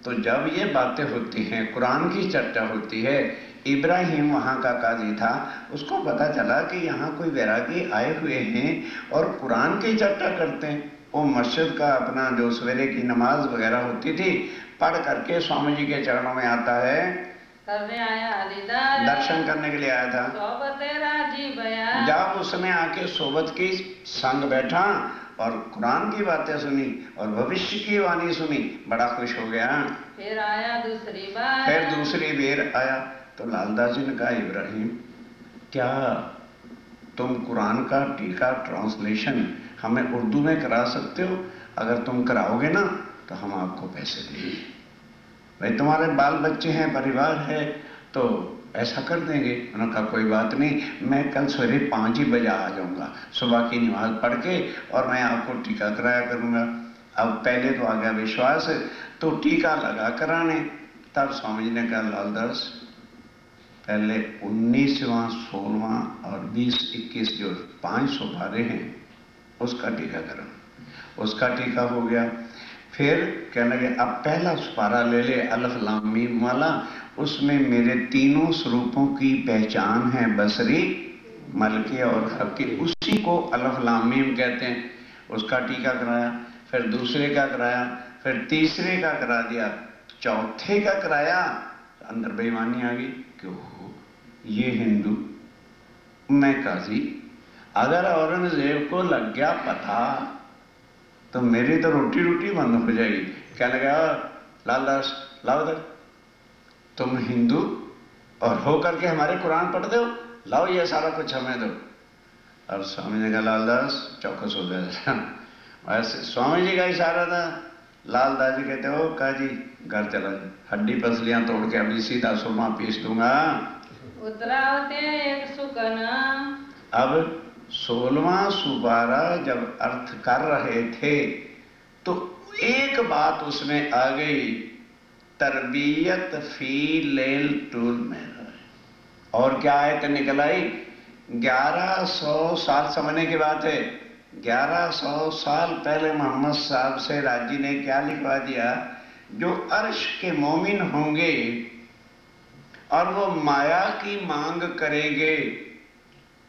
Speaker 1: तो जब ये बातें होती हैं, कुरान की चर्चा होती है, इब्राहिम वहां का काजी था, उसको पता चला कि यहाँ कोई वैरागी आए हुए हैं और कुरान की चर्चा करते हैं। वो मस्जिद का अपना जो सवेरे की नमाज वगैरह होती थी पढ़ करके स्वामी जी के चरणों में आता है,
Speaker 2: करने आया दीदार,
Speaker 1: दर्शन करने के लिए आया था।
Speaker 2: सोबते राजी बया,
Speaker 1: जब उसने आके सोबत की संग बैठा और कुरान की बातें सुनी और भविष्य की वाणी सुनी, बड़ा खुश हो गया।
Speaker 2: फिर आया दूसरी बार,
Speaker 1: फिर दूसरी बेर आया तो लालदास जी ने कहा, इब्राहिम क्या तुम कुरान का टीका ट्रांसलेशन हमें उर्दू में करा सकते हो? अगर तुम कराओगे ना तो हम आपको पैसे देंगे। भाई तुम्हारे बाल बच्चे हैं, परिवार है, तो ऐसा कर देंगे। उन्होंने कहा कोई बात नहीं, मैं कल सवेरे 5 ही बजे आ जाऊंगा, सुबह की नमाज पढ़ के, और मैं आपको टीका कराया करूंगा। अब पहले तो आ गया विश्वास, तो टीका लगा कराने। तब स्वामी जी ने कहा, लालदास पहले 19वां 16वां और 20-21 जो 500 पारे हैं उसका टीका करो। उसका टीका हो गया। फिर कहने लगे अब पहला सुपारा ले ले अलफ लाम मीम वाला, उसमें मेरे तीनों स्वरूपों की पहचान है, बसरी, मलकी और हकी, उसी को अलफ लाम मीम कहते हैं। उसका टीका कराया, फिर दूसरे का कराया, फिर तीसरे का करा दिया, चौथे का कराया, अंदर बेईमानी आ गई। क्यों ये हिंदू, मैं काजी, अगर औरंगजेब को लग गया पता तो मेरी तो रोटी रोटी बंद हो जाएगी। क्या लगा, लालदास लाओ इधर, तुम हिंदू और हो करके हमारे कुरान पढ़ दो, लाओ ये सारा कुछ हमें दो। अब स्वामी ने कहा, लालदास चौकस हो गया। ऐसे स्वामी जी का इशारा था। लालदास जी कहते हो काजी घर चला जाए, हड्डी पसलियां तोड़ के अभी सीधा सुरमा पीस दूंगा।
Speaker 2: उतरावते एक सुकना।
Speaker 1: अब 16वां सुपारा जब अर्थ कर रहे थे तो एक बात उसमें आ गई, तरबियत फी लेल टूल में। और क्या आयत निकल आई, 1100 साल समझने की बात है, 1100 साल पहले मोहम्मद साहब से राजी ने क्या लिखवा दिया, जो अर्श के मोमिन होंगे और वो माया की मांग करेंगे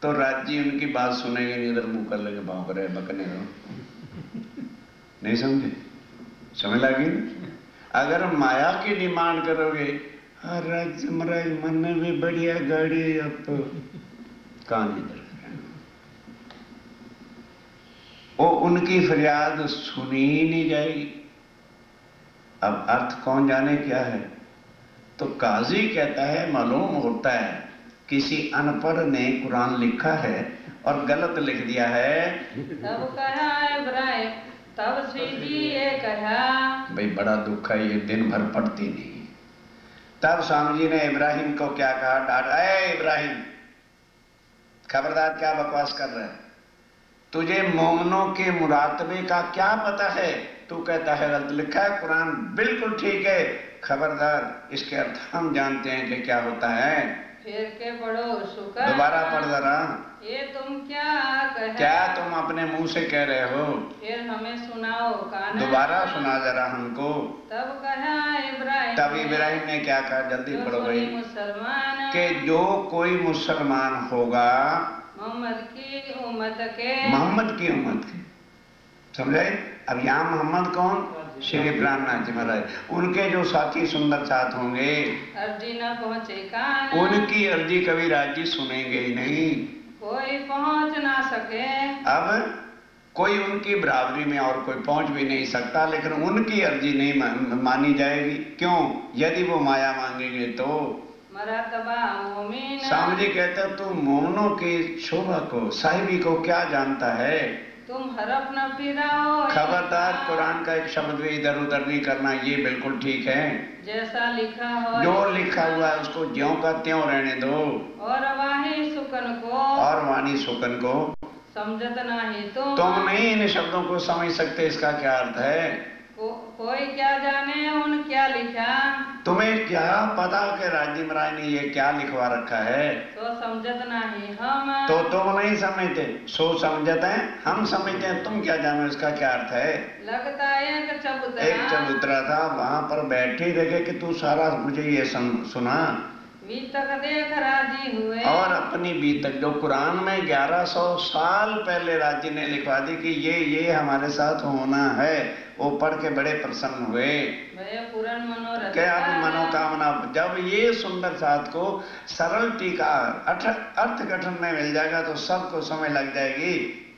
Speaker 1: तो राजी उनकी बात सुनेंगे नहीं, इधर मुंह कर लेंगे, भाव करे बकने दो। नहीं समझे? समझ लगी? अगर माया की डिमांड करोगे, राज्य महाराज मन में भी बढ़िया गाड़ी, अब कहानी इधर वो उनकी फरियाद सुनी ही नहीं जाएगी। अब अर्थ कौन जाने क्या है। तो काजी कहता है, मालूम होता है किसी अनपढ़ ने कुरान लिखा है और गलत लिख दिया है।
Speaker 2: तब कहा इब्राहिम, तब श्री जी ये कहा,
Speaker 1: भाई बड़ा दुख है, ये दिन भर पढ़ती नहीं। तब स्वामी जी ने इब्राहिम को क्या कहा, डांटा, ए इब्राहिम खबरदार, क्या बकवास कर रहा है, तुझे मोमनों के मुरातबे का क्या पता है, तू कहता है गलत लिखा है, कुरान बिल्कुल ठीक है, खबरदार, इसके अर्थ हम जानते हैं कि क्या होता है।
Speaker 2: फिर के पढ़ो शुक्र।
Speaker 1: दोबारा पढ़ जरा।
Speaker 2: ये तुम क्या कहे,
Speaker 1: क्या तुम अपने मुंह से कह रहे हो,
Speaker 2: फिर हमें सुनाओ काना।
Speaker 1: दोबारा सुना जरा हमको।
Speaker 2: तब कहा इब्राहिम,
Speaker 1: तब इब्राहिम ने क्या कहा, जल्दी पढ़ो भाई,
Speaker 2: मुसलमान
Speaker 1: कि जो कोई मुसलमान होगा
Speaker 2: मोहम्मद की उम्मत के,
Speaker 1: मोहम्मद की उम्मत के, समझे। अब यहाँ मोहम्मद कौन, श्री प्राणनाथ जी महाराज, उनके जो साथी सुंदर साथ होंगे,
Speaker 2: अर्जी न पहुँचे कान,
Speaker 1: उनकी अर्जी कभी राजी सुनेंगे ही नहीं,
Speaker 2: कोई पहुँच ना सके।
Speaker 1: अब कोई उनकी बराबरी में और कोई पहुंच भी नहीं सकता, लेकिन उनकी अर्जी नहीं मानी जाएगी। क्यों, यदि वो माया मांगेंगे तो।
Speaker 2: मरतबा मोमिन,
Speaker 1: स्वामी जी कहते हैं तू मोमनों की शोभा को, साहिबी को क्या जानता है,
Speaker 2: तुम हरफ न फिराओ।
Speaker 1: खबरदार, कुरान का एक शब्द भी इधर उधर नहीं करना, ये बिल्कुल ठीक है।
Speaker 2: जैसा लिखा हो,
Speaker 1: जो लिखा हुआ है उसको ज्यों का त्यों रहने दो,
Speaker 2: और वाही सुकन को,
Speaker 1: और वाणी सुकन को
Speaker 2: समझत नहीं
Speaker 1: तुम नहीं इन शब्दों को समझ सकते, इसका क्या अर्थ है।
Speaker 2: कोई क्या जाने उन क्या लिखा,
Speaker 1: तुम्हें क्या पता कि राजी महाराज ने ये क्या लिखवा रखा है,
Speaker 2: तो समझत नहीं हम,
Speaker 1: तो तुम नहीं समझते, सो समझते हैं, हम समझते हैं, तुम क्या जानो इसका क्या अर्थ है।
Speaker 2: लगता है एक चबूतरा,
Speaker 1: एक चबूतरा था, वहां पर बैठे रहे कि तू सारा मुझे ये सुना,
Speaker 2: बीतक देख राजी हुए,
Speaker 1: और अपनी बीतक जो कुरान में 1100 साल पहले राजी ने लिखवा दी कि ये हमारे साथ होना है, वो पढ़ के बड़े प्रसन्न हुए।
Speaker 2: पूर्ण मनोरथ,
Speaker 1: क्या मनोकामना, जब ये सुंदर साथ को सरल टीका अर्थ गठन में मिल जाएगा तो सबको समझ लग जाएगी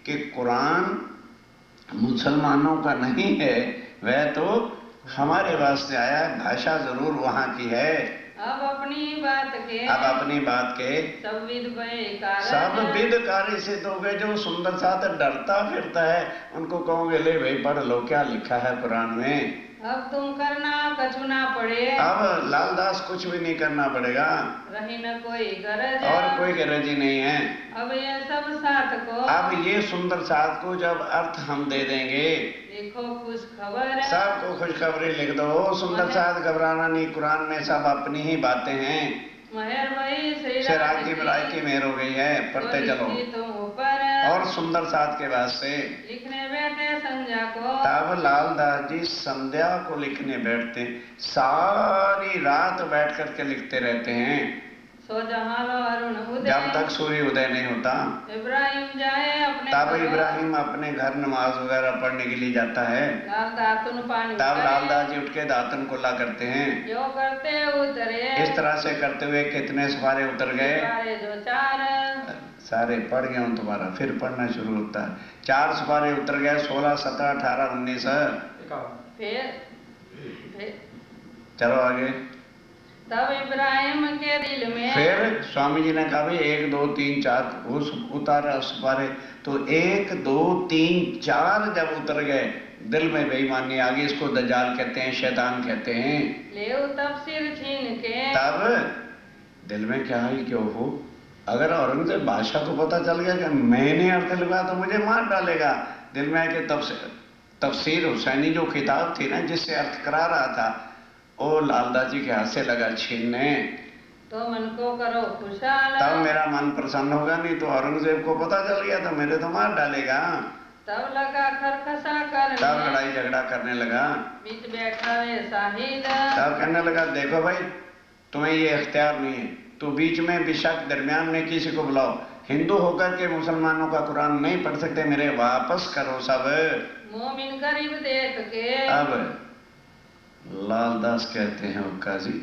Speaker 1: कि कुरान मुसलमानों का नहीं है, वह तो हमारे वास्ते आया है, भाषा जरूर वहाँ की है।
Speaker 2: अब अपनी बात के,
Speaker 1: अब अपनी बात के
Speaker 2: सब
Speaker 1: विद कार्य सिद्ध हो गए। जो सुंदर साथ डरता फिरता है उनको कहोगे ले भाई पढ़ लो क्या लिखा है कुरान में,
Speaker 2: अब तुम करना कछु ना पड़े,
Speaker 1: अब लालदास कुछ भी नहीं करना पड़ेगा,
Speaker 2: रही न कोई गरज,
Speaker 1: और कोई गरज ही नहीं है।
Speaker 2: अब ये सब साथ को,
Speaker 1: अब ये सुंदर साथ को जब अर्थ हम दे देंगे,
Speaker 2: लिखो खुश खबर,
Speaker 1: सबको खुशखबरी लिख दो, सुंदर साथ घबराना नहीं, कुरान में सब अपनी ही बातें हैं।
Speaker 2: मेहर भाई
Speaker 1: श्री राज की मेहर हो गई है, पढ़ते चलो।
Speaker 2: तुम ऊपर,
Speaker 1: और सुंदर साथ के वास्ते
Speaker 2: लिखने बैठे संध्या को,
Speaker 1: तब लालदास जी संध्या को लिखने बैठते, सारी रात बैठ करके लिखते रहते हैं,
Speaker 2: सो जहाँ लो अरुण उदय,
Speaker 1: जब तक सूर्य उदय नहीं होता।
Speaker 2: इब्राहिम जाए अपने,
Speaker 1: तब इब्राहिम अपने घर नमाज वगैरह पढ़ने के लिए जाता है,
Speaker 2: लाल दातुन पानी,
Speaker 1: तब लालदास जी उठ के दातन कुल्ला करते हैं,
Speaker 2: जो करते उतरे,
Speaker 1: इस तरह से करते हुए कितने सवारे उतर गए,
Speaker 2: जो चार,
Speaker 1: सारे पढ़ गए हूँ तुम्हारा, फिर पढ़ना शुरू होता है। 4 सवारे उतर गए, 16, 17, 18, 19,
Speaker 2: फिर
Speaker 1: चलो आगे।
Speaker 2: तब इब्राहिम के दिल में,
Speaker 1: फिर स्वामी जी ने कहा भाई 1, 2, 3, 4 उस उतारा सवारे, तो 1, 2, 3, 4 जब उतर गए दिल में बेईमानी आ गई, इसको दज्जाल कहते हैं, शैतान कहते हैं।
Speaker 2: ले तब सिर छीन के,
Speaker 1: तब दिल में क्या है क्यों हो, अगर औरंगजेब बादशाह को पता चल गया कि मैंने अर्थ लिखा तो मुझे मार डालेगा। दिल में कि तफसीर हुसैनी जो किताब थी ना जिससे अर्थ करा रहा था, वो लालदास जी के हाथ से लगा छीनने,
Speaker 2: तो मन को करो खुशहाल,
Speaker 1: तब मेरा मन प्रसन्न होगा, नहीं तो औरंगजेब को पता चल गया तो मेरे तो मार डालेगा।
Speaker 2: तब लगा खरखसा करने,
Speaker 1: तब लड़ाई झगड़ा करने लगा,
Speaker 2: बीच बैठा वे शाहिद,
Speaker 1: तब कहने लगा देखो भाई तुम्हें ये इख्तियार नहीं है, तो बीच में बेशक दरमियान में किसी को बुलाओ, हिंदू होकर के मुसलमानों का कुरान नहीं पढ़ सकते, मेरे वापस करो सब।
Speaker 2: मोमिन गरीब देख के,
Speaker 1: अब लालदास कहते हैं काजी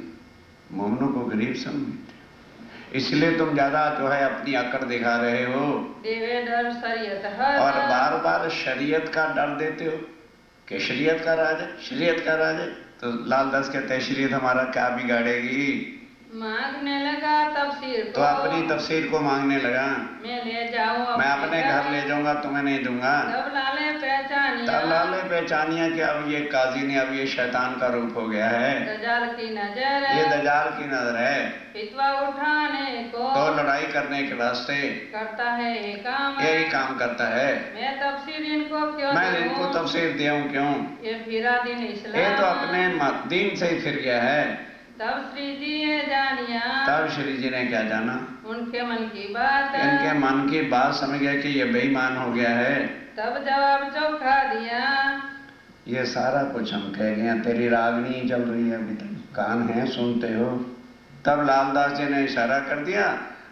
Speaker 1: मोमनों को गरीब समझते, इसलिए तुम ज्यादा जो है अपनी अकड़ दिखा रहे हो,
Speaker 2: देवे डर शरीयत है,
Speaker 1: और बार बार शरीयत का डर देते हो कि शरीयत का राज है, शरीयत का राज है। तो लालदास कहते हैं शरीयत हमारा क्या बिगाड़ेगी,
Speaker 2: मांगने लगा तफसीर
Speaker 1: तो अपनी तफसीर को मांगने लगा।
Speaker 2: मैं ले जाऊं
Speaker 1: मैं अपने घर ले जाऊंगा, तुम्हें नहीं दूंगा।
Speaker 2: तब लाले पहचानिया
Speaker 1: तब लाले पहचानिया कि अब ये काजी ने, अब ये शैतान का रूप हो गया है,
Speaker 2: दजाल की नजर
Speaker 1: ये दजाल की नजर है,
Speaker 2: फितवा उठाने को
Speaker 1: तो लड़ाई करने के वास्ते
Speaker 2: करता है ये काम,
Speaker 1: यही काम करता है।
Speaker 2: मैं तफसीर इनको क्यों
Speaker 1: मैं
Speaker 2: दूं?
Speaker 1: इनको तफसीर दिया हूं क्यों?
Speaker 2: ये फिरा दिन
Speaker 1: ये
Speaker 2: इस्लाम
Speaker 1: तो अपने दीन से ही फिर गया है।
Speaker 2: तब श्री जी ने जानिया,
Speaker 1: तब श्री जी ने क्या जाना?
Speaker 2: उनके मन की बात,
Speaker 1: इनके मन की बात समझ गया कि ये बेईमान हो गया है।
Speaker 2: तब जवाब चौखा दिया,
Speaker 1: ये सारा कुछ हम कह गए, तेरी रागनी चल रही है अभी तक, कान है सुनते हो। तब लालदास जी ने इशारा कर दिया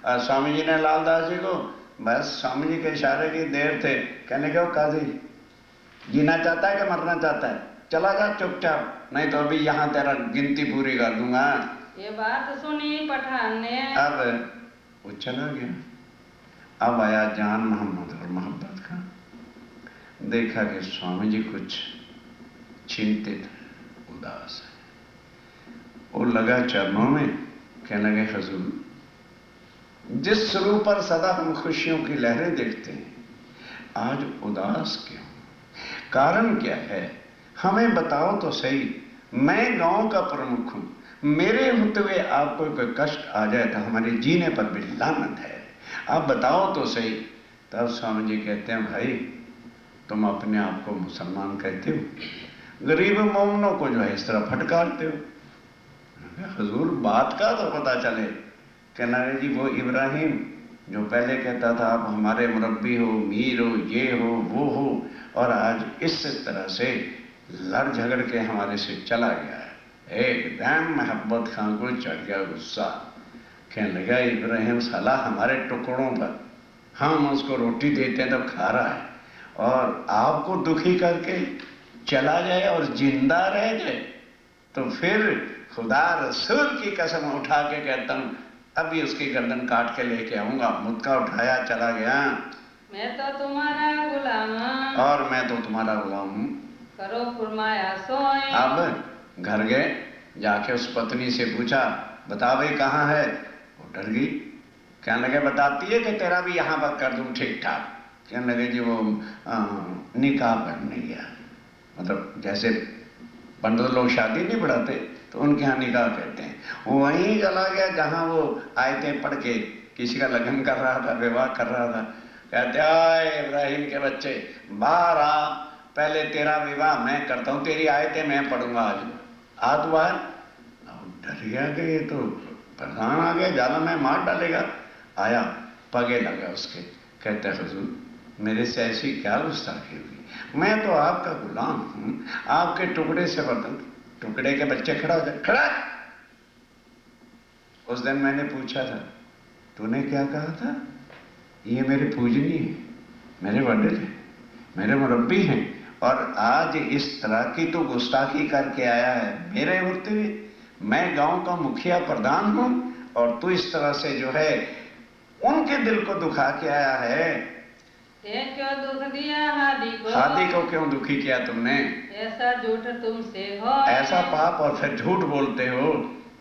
Speaker 1: और स्वामी जी ने लालदास जी को, बस स्वामी जी के इशारे की देर थे, कहने के काजी जीना चाहता है कि मरना चाहता है? चला जा चुपचाप, नहीं तो अभी यहाँ तेरा गिनती पूरी कर दूंगा।
Speaker 2: ये बात सुनी पठान ने,
Speaker 1: अब वो चला गया। अब आया जान मोहम्मद और मोहब्बत का। देखा कि स्वामी जी कुछ चिंतित उदास है। वो लगा चरणों में, कहने लगे हुजूर, जिस स्वरूप पर सदा हम खुशियों की लहरें देखते हैं, आज उदास क्यों? कारण क्या है? हमें बताओ तो सही। मैं गांव का प्रमुख हूं, मेरे होते हुए आपको कोई कष्ट आ जाए तो हमारे जीने पर भी लानत है। आप बताओ तो सही। तब स्वामी जी कहते हैं, भाई तुम अपने आप को मुसलमान कहते हो, गरीब मोमनों को जो है इस तरह फटकारते हो। हुजूर बात का तो पता चले। कहना है जी वो इब्राहिम जो पहले कहता था आप हमारे मुरब्बी हो, मीर हो, ये हो, वो हो, और आज इस तरह से लड़ झगड़ के हमारे से चला गया है। एकदम मोहब्बत खां को चढ़ गया गुस्सा। कहने लगा इब्राहिम साला हमारे टुकड़ों पर, हम उसको रोटी देते हैं तब खा रहा है, और आपको दुखी करके चला जाए और जिंदा रह जाए, तो फिर खुदा रसूल की कसम उठा के कहता हूं अभी उसकी गर्दन काट के लेके आऊंगा। मुद्दा उठाया चला गया।
Speaker 2: मैं तो तुम्हारा गुलाम,
Speaker 1: और मैं तो तुम्हारा गुलाम हूं,
Speaker 2: करो फरमाया सोए।
Speaker 1: अब घर गए, जाके उस पत्नी से पूछा, बता भाई कहाँ है? वो डर गई। कहने लगे बताती है कि तेरा भी यहाँ पर कर दूं ठीक ठाक। कहने लगे जी वो निकाह पढ़ने गया, मतलब जैसे पंडित लोग शादी नहीं पढ़ाते तो उनके यहाँ निकाह कहते हैं। वो वहीं चला गया जहाँ वो आयतें पढ़ के किसी का लगन कर रहा था, विवाह कर रहा था। कहते आए इब्राहिम के बच्चे बाहर आ, पहले तेरा विवाह मैं करता हूँ, तेरी आयतें मैं पढ़ूंगा आज। आ तू बाहर। डर गया कि ये तो प्रधान आ गया, ज्यादा मैं मार डालेगा। आया, पगे लगा उसके, कहते हुजूर मेरे से ऐसी क्या गुस्ताखी हुई? मैं तो आपका गुलाम हूं, आपके टुकड़े से बर्तन, टुकड़े के बच्चे खड़ा हो जाए, खड़ा। उस दिन मैंने पूछा था तूने क्या कहा था? ये मेरे पूजनी है, मेरे वडील हैं, मेरे मुरब्बी हैं, और आज इस तरह की तो गुस्ताखी करके आया है मेरे होते हुए। मैं गांव का मुखिया प्रधान हूं और तू इस तरह से जो है उनके दिल को दुखा के आया है।
Speaker 2: क्यों दुख दिया हादी को?
Speaker 1: हादी को क्यों दुखी किया तुमने?
Speaker 2: ऐसा झूठ तुमसे हो,
Speaker 1: ऐसा पाप और फिर झूठ बोलते हो।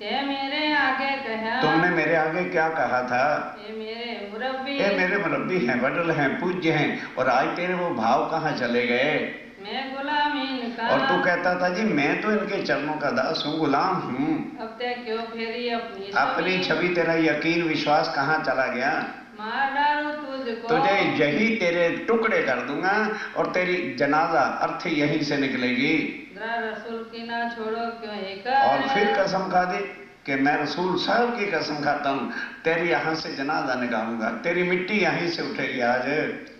Speaker 2: ये मेरे आगे कहा,
Speaker 1: तुमने मेरे आगे क्या कहा था?
Speaker 2: ये मेरे मुरब्बी,
Speaker 1: ये मेरे मुरब्बी हैं, वडल हैं, पूज्य हैं, और आज तेरे वो भाव कहाँ चले गए?
Speaker 2: मैं गुलाम इनका,
Speaker 1: और तू कहता था जी मैं तो इनके चरणों का दास हूँ, गुलाम हूँ।
Speaker 2: अब ते क्यों फेरी
Speaker 1: अपनी छवि, तेरा यकीन विश्वास कहाँ चला गया?
Speaker 2: मार डालू तुझको,
Speaker 1: तुझे यही तेरे टुकड़े कर दूंगा और तेरी जनाजा अर्थी यहीं से निकलेगी।
Speaker 2: रसूल की ना छोड़ो क्यों
Speaker 1: और फिर कसम खा दे कि मैं रसूल साहब की कसम खाता हूँ, तेरी यहाँ से जनाजा निकालूंगा, तेरी मिट्टी यहीं से उठेगी आज।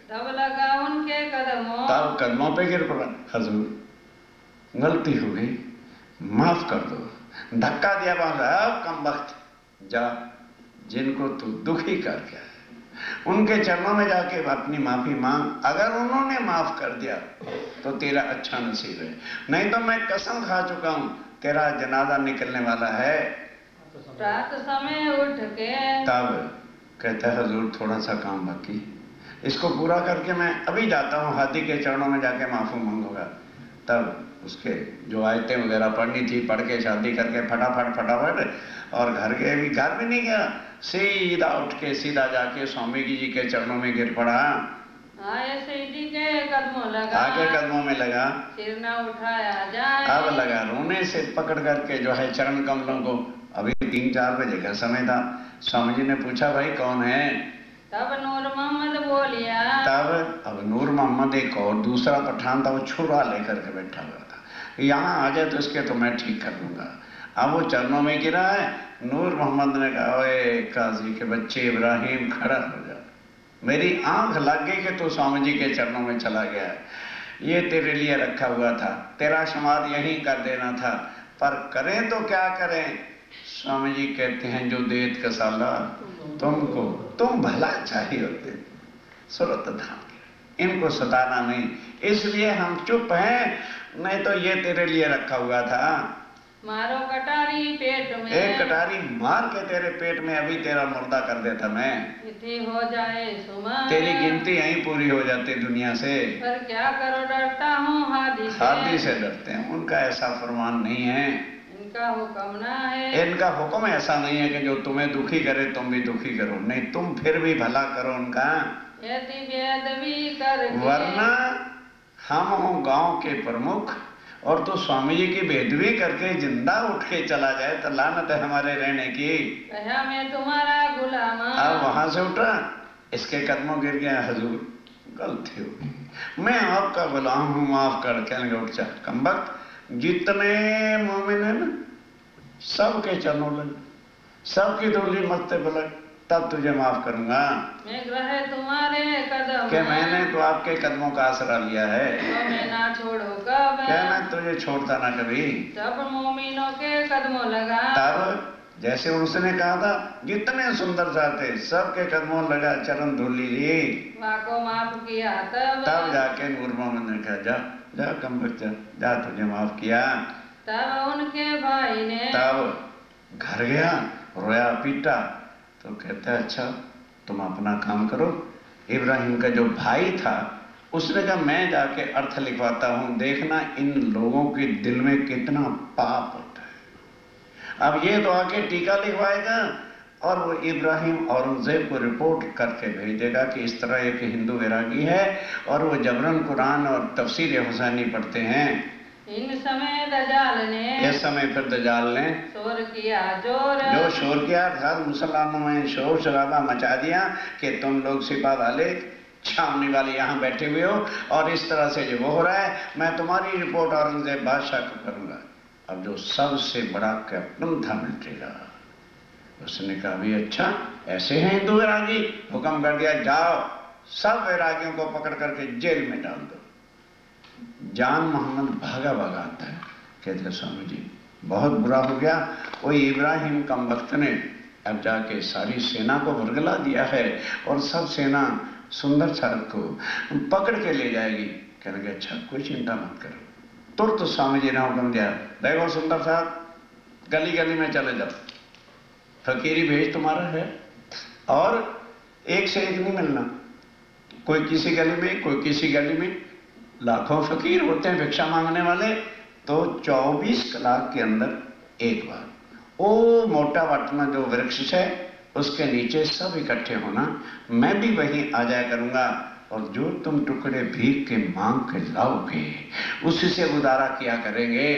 Speaker 2: तब लगा उनके कदमों,
Speaker 1: तब कदमों पे गिर पड़ा, हुजूर गलती हो गई, माफ कर दो। धक्का दिया, अब कम वक्त जा, जिनको तू दुखी कर गया उनके चरणों में जाके अपनी माफी मांग। अगर उन्होंने माफ कर दिया तो तेरा अच्छा नसीब है, नहीं तो मैं कसम खा चुका हूं तेरा जनाजा निकलने वाला है।
Speaker 2: रात समय उठ के
Speaker 1: तब कहता है हुजूर थोड़ा सा काम बाकी, इसको पूरा करके मैं अभी जाता हूं, हाथी के चरणों में जाके माफी मांगूंगा। तब उसके जो आयतें वगैरह पढ़नी थी पढ़ के शादी करके फटाफट और घर भी नहीं गया, सीधा उठ के सीधा जाके स्वामी जी के चरणों में गिर पड़ा।
Speaker 2: ऐसे जी के कदमों लगा,
Speaker 1: आगे कदमों में लगा,
Speaker 2: सिर न उठाया जाए।
Speaker 1: अब लगा रोने से पकड़ करके जो है चरण कमलों को। अभी 3-4 बजे का समय था। स्वामी जी ने पूछा भाई कौन है?
Speaker 2: तब नूर मोहम्मद बोलिया।
Speaker 1: तब अब नूर मोहम्मद एक और दूसरा पठान था, वो छुरा लेकर के बैठा हुआ था। यहाँ आ जाए तो इसके तो मैं ठीक कर दूंगा। अब वो चरणों में गिरा है। नूर मोहम्मद ने कहा ओए काजी के बच्चे इब्राहिम खड़ा हो जा, मेरी आंख लग गई कि तू स्वामी जी के चरणों में चला गया है। ये तेरे लिए रखा हुआ था, तेरा शुमार यहीं कर देना था, पर करें तो क्या करें। स्वामी जी कहते हैं जो देत कसाला तुमको, तुम भला चाहिए होते सूरत धाम, इनको सताना नहीं, इसलिए हम चुप हैं, नहीं तो ये तेरे लिए रखा हुआ था।
Speaker 2: मारो कटारी पेट में,
Speaker 1: एक कटारी मार के तेरे पेट में अभी तेरा मुर्दा कर देता मैं।
Speaker 2: इतनी हो जाए सुमन,
Speaker 1: तेरी गिनती यहीं पूरी हो जाती दुनिया से।
Speaker 2: पर क्या करो डरता हूँ
Speaker 1: हादी से डरते हैं, उनका ऐसा फरमान नहीं है,
Speaker 2: इनका हुक्म ना है।
Speaker 1: इनका हुक्म ऐसा नहीं है कि जो तुम्हें दुखी करे तुम भी दुखी करो, नहीं तुम फिर भी भला करो उनका।
Speaker 2: यदि वेद भी करके,
Speaker 1: वरना हम हो गांव के प्रमुख और तो स्वामी जी की बेदवी करके जिंदा उठ के चला जाए तो लानत है हमारे रहने की।
Speaker 2: कहा मैं तुम्हारा गुलाम।
Speaker 1: अब वहां से उठा, इसके कदमों गिर गया, हजूर गलती हो गई, मैं आपका गुलाम हूं, माफ कर। कहने उठ जा कमबख्त, जितने मोमिन है ना सबके चरणों लग, सबकी धूली मस्ते पे लग, तब तुझे माफ करूंगा।
Speaker 2: मैं ग्रह तुम्हारे कदम,
Speaker 1: कि मैंने तो आपके कदमों का आसरा लिया है,
Speaker 2: तो मैं ना छोड़ो कब,
Speaker 1: क्या मैं तुझे छोड़ता ना कभी।
Speaker 2: सब मोमिनों के कदमों लगा,
Speaker 1: तब जैसे उसने कहा था जितने सुंदर थे सबके कदमों लगा, चरण धूली ली,
Speaker 2: वाको माफ किया। तब
Speaker 1: जाके नूर मोहम्मद ने कहा जा जा कमबख्त जा, तुझे माफ किया।
Speaker 2: तब उनके भाई ने,
Speaker 1: तब घर गया, रोया पीटा, तो कहता है अच्छा तुम अपना काम करो। इब्राहिम का जो भाई था उसने कहा मैं जाके अर्थ लिखवाता हूं, देखना इन लोगों के दिल में कितना पाप होता है। अब ये तो आके टीका लिखवाएगा और वो इब्राहिम औरंगजेब को रिपोर्ट करके भेज देगा कि इस तरह एक हिंदू वैरागी है और वो जबरन कुरान और तफसीर हुसैनी पढ़ते हैं।
Speaker 2: इन समय दजाल ने,
Speaker 1: इस समय फिर दजाल ने
Speaker 2: शोर किया जोर,
Speaker 1: जो शोर किया अर्थात मुसलमानों में शोर शराबा मचा दिया कि तुम लोग सिपा वाले छावनी वाले यहाँ बैठे हुए हो और इस तरह से जो वो हो रहा है, मैं तुम्हारी रिपोर्ट औरंगजेब बादशाह को करूंगा। अब जो सबसे बड़ा कैप्टन था मिलिट्री का, उसने कहा भी अच्छा ऐसे हैं हिंदू वैरागी, हुक्म कर दिया जाओ सब वैरागियों को पकड़ करके जेल में डाल दो। जान मोहम्मद भागा आता है, कहते स्वामी जी बहुत बुरा हो गया, वो इब्राहिम कमबख्त ने अब जाके सारी सेना को वर्गला दिया है और सब सेना सुंदर साहब को पकड़ के ले जाएगी। कह लगे अच्छा कोई चिंता मत करो। तुरंत स्वामी जी ने हुक्म दिया, देखो सुंदर साहब गली गली में चले जाओ, फकीरी भेज तुम्हारा है और एक से एक नहीं मिलना, कोई किसी गली में कोई किसी गली में, लाखों फकीर होते हैं भिक्षा मांगने वाले, तो 24 कलाक के अंदर एक बार ओ मोटा वटना जो वृक्ष है उसके नीचे सब इकट्ठे होना, मैं भी वहीं आ जाया करूंगा और जो तुम टुकड़े भीख के मांग के लाओगे उसी से गुजारा किया करेंगे।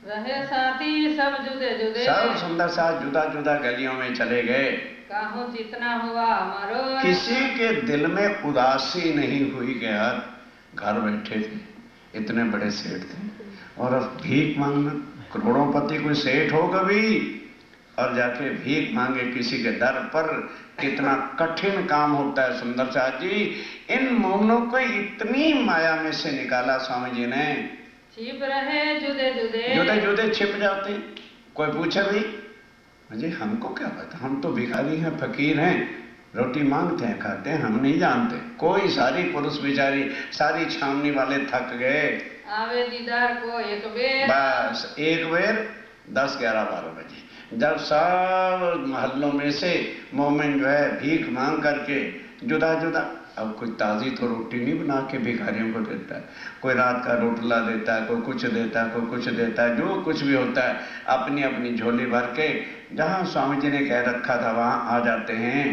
Speaker 2: रहे साथी सब जुदे जुदे,
Speaker 1: सब सुंदर साथ जुदा जुदा गलियों में चले गए।
Speaker 2: काहू जितना हुआ मरो,
Speaker 1: किसी के दिल में उदासी नहीं हुई कि यार घर बैठे थे, इतने बड़े सेठ थे और अब भीख मांगना, करोड़ोंपति कोई सेठ हो कभी और जाके भीख मांगे किसी के दर पर, कितना कठिन काम होता है। सुंदर साथ जी इन मोमनों को इतनी माया में से निकाला स्वामी जी ने,
Speaker 2: छिप रहे जुदे जुदे,
Speaker 1: जुदे जुदे छिप जाते। कोई पूछे भी मुझे हमको क्या पता, हम तो भिखारी हैं फकीर हैं, रोटी मांगते हैं खाते हैं, हम नहीं जानते। कोई सारी पुरुष बेचारी सारी छावनी वाले थक गए,
Speaker 2: आवे दीदार को एक बेर,
Speaker 1: बस एक बेर 10, 11, 12 बजे जब सब मोहल्लों में से मोमिन जो है भीख मांग करके जुदा जुदा, अब कोई ताज़ी तो रोटी नहीं बना के भिखारियों को देता है, कोई रात का रोटला देता है, कोई कुछ देता है, कोई कुछ देता है, जो कुछ भी होता है अपनी अपनी झोली भर के जहाँ स्वामी जी ने कह रखा था वहाँ आ जाते हैं,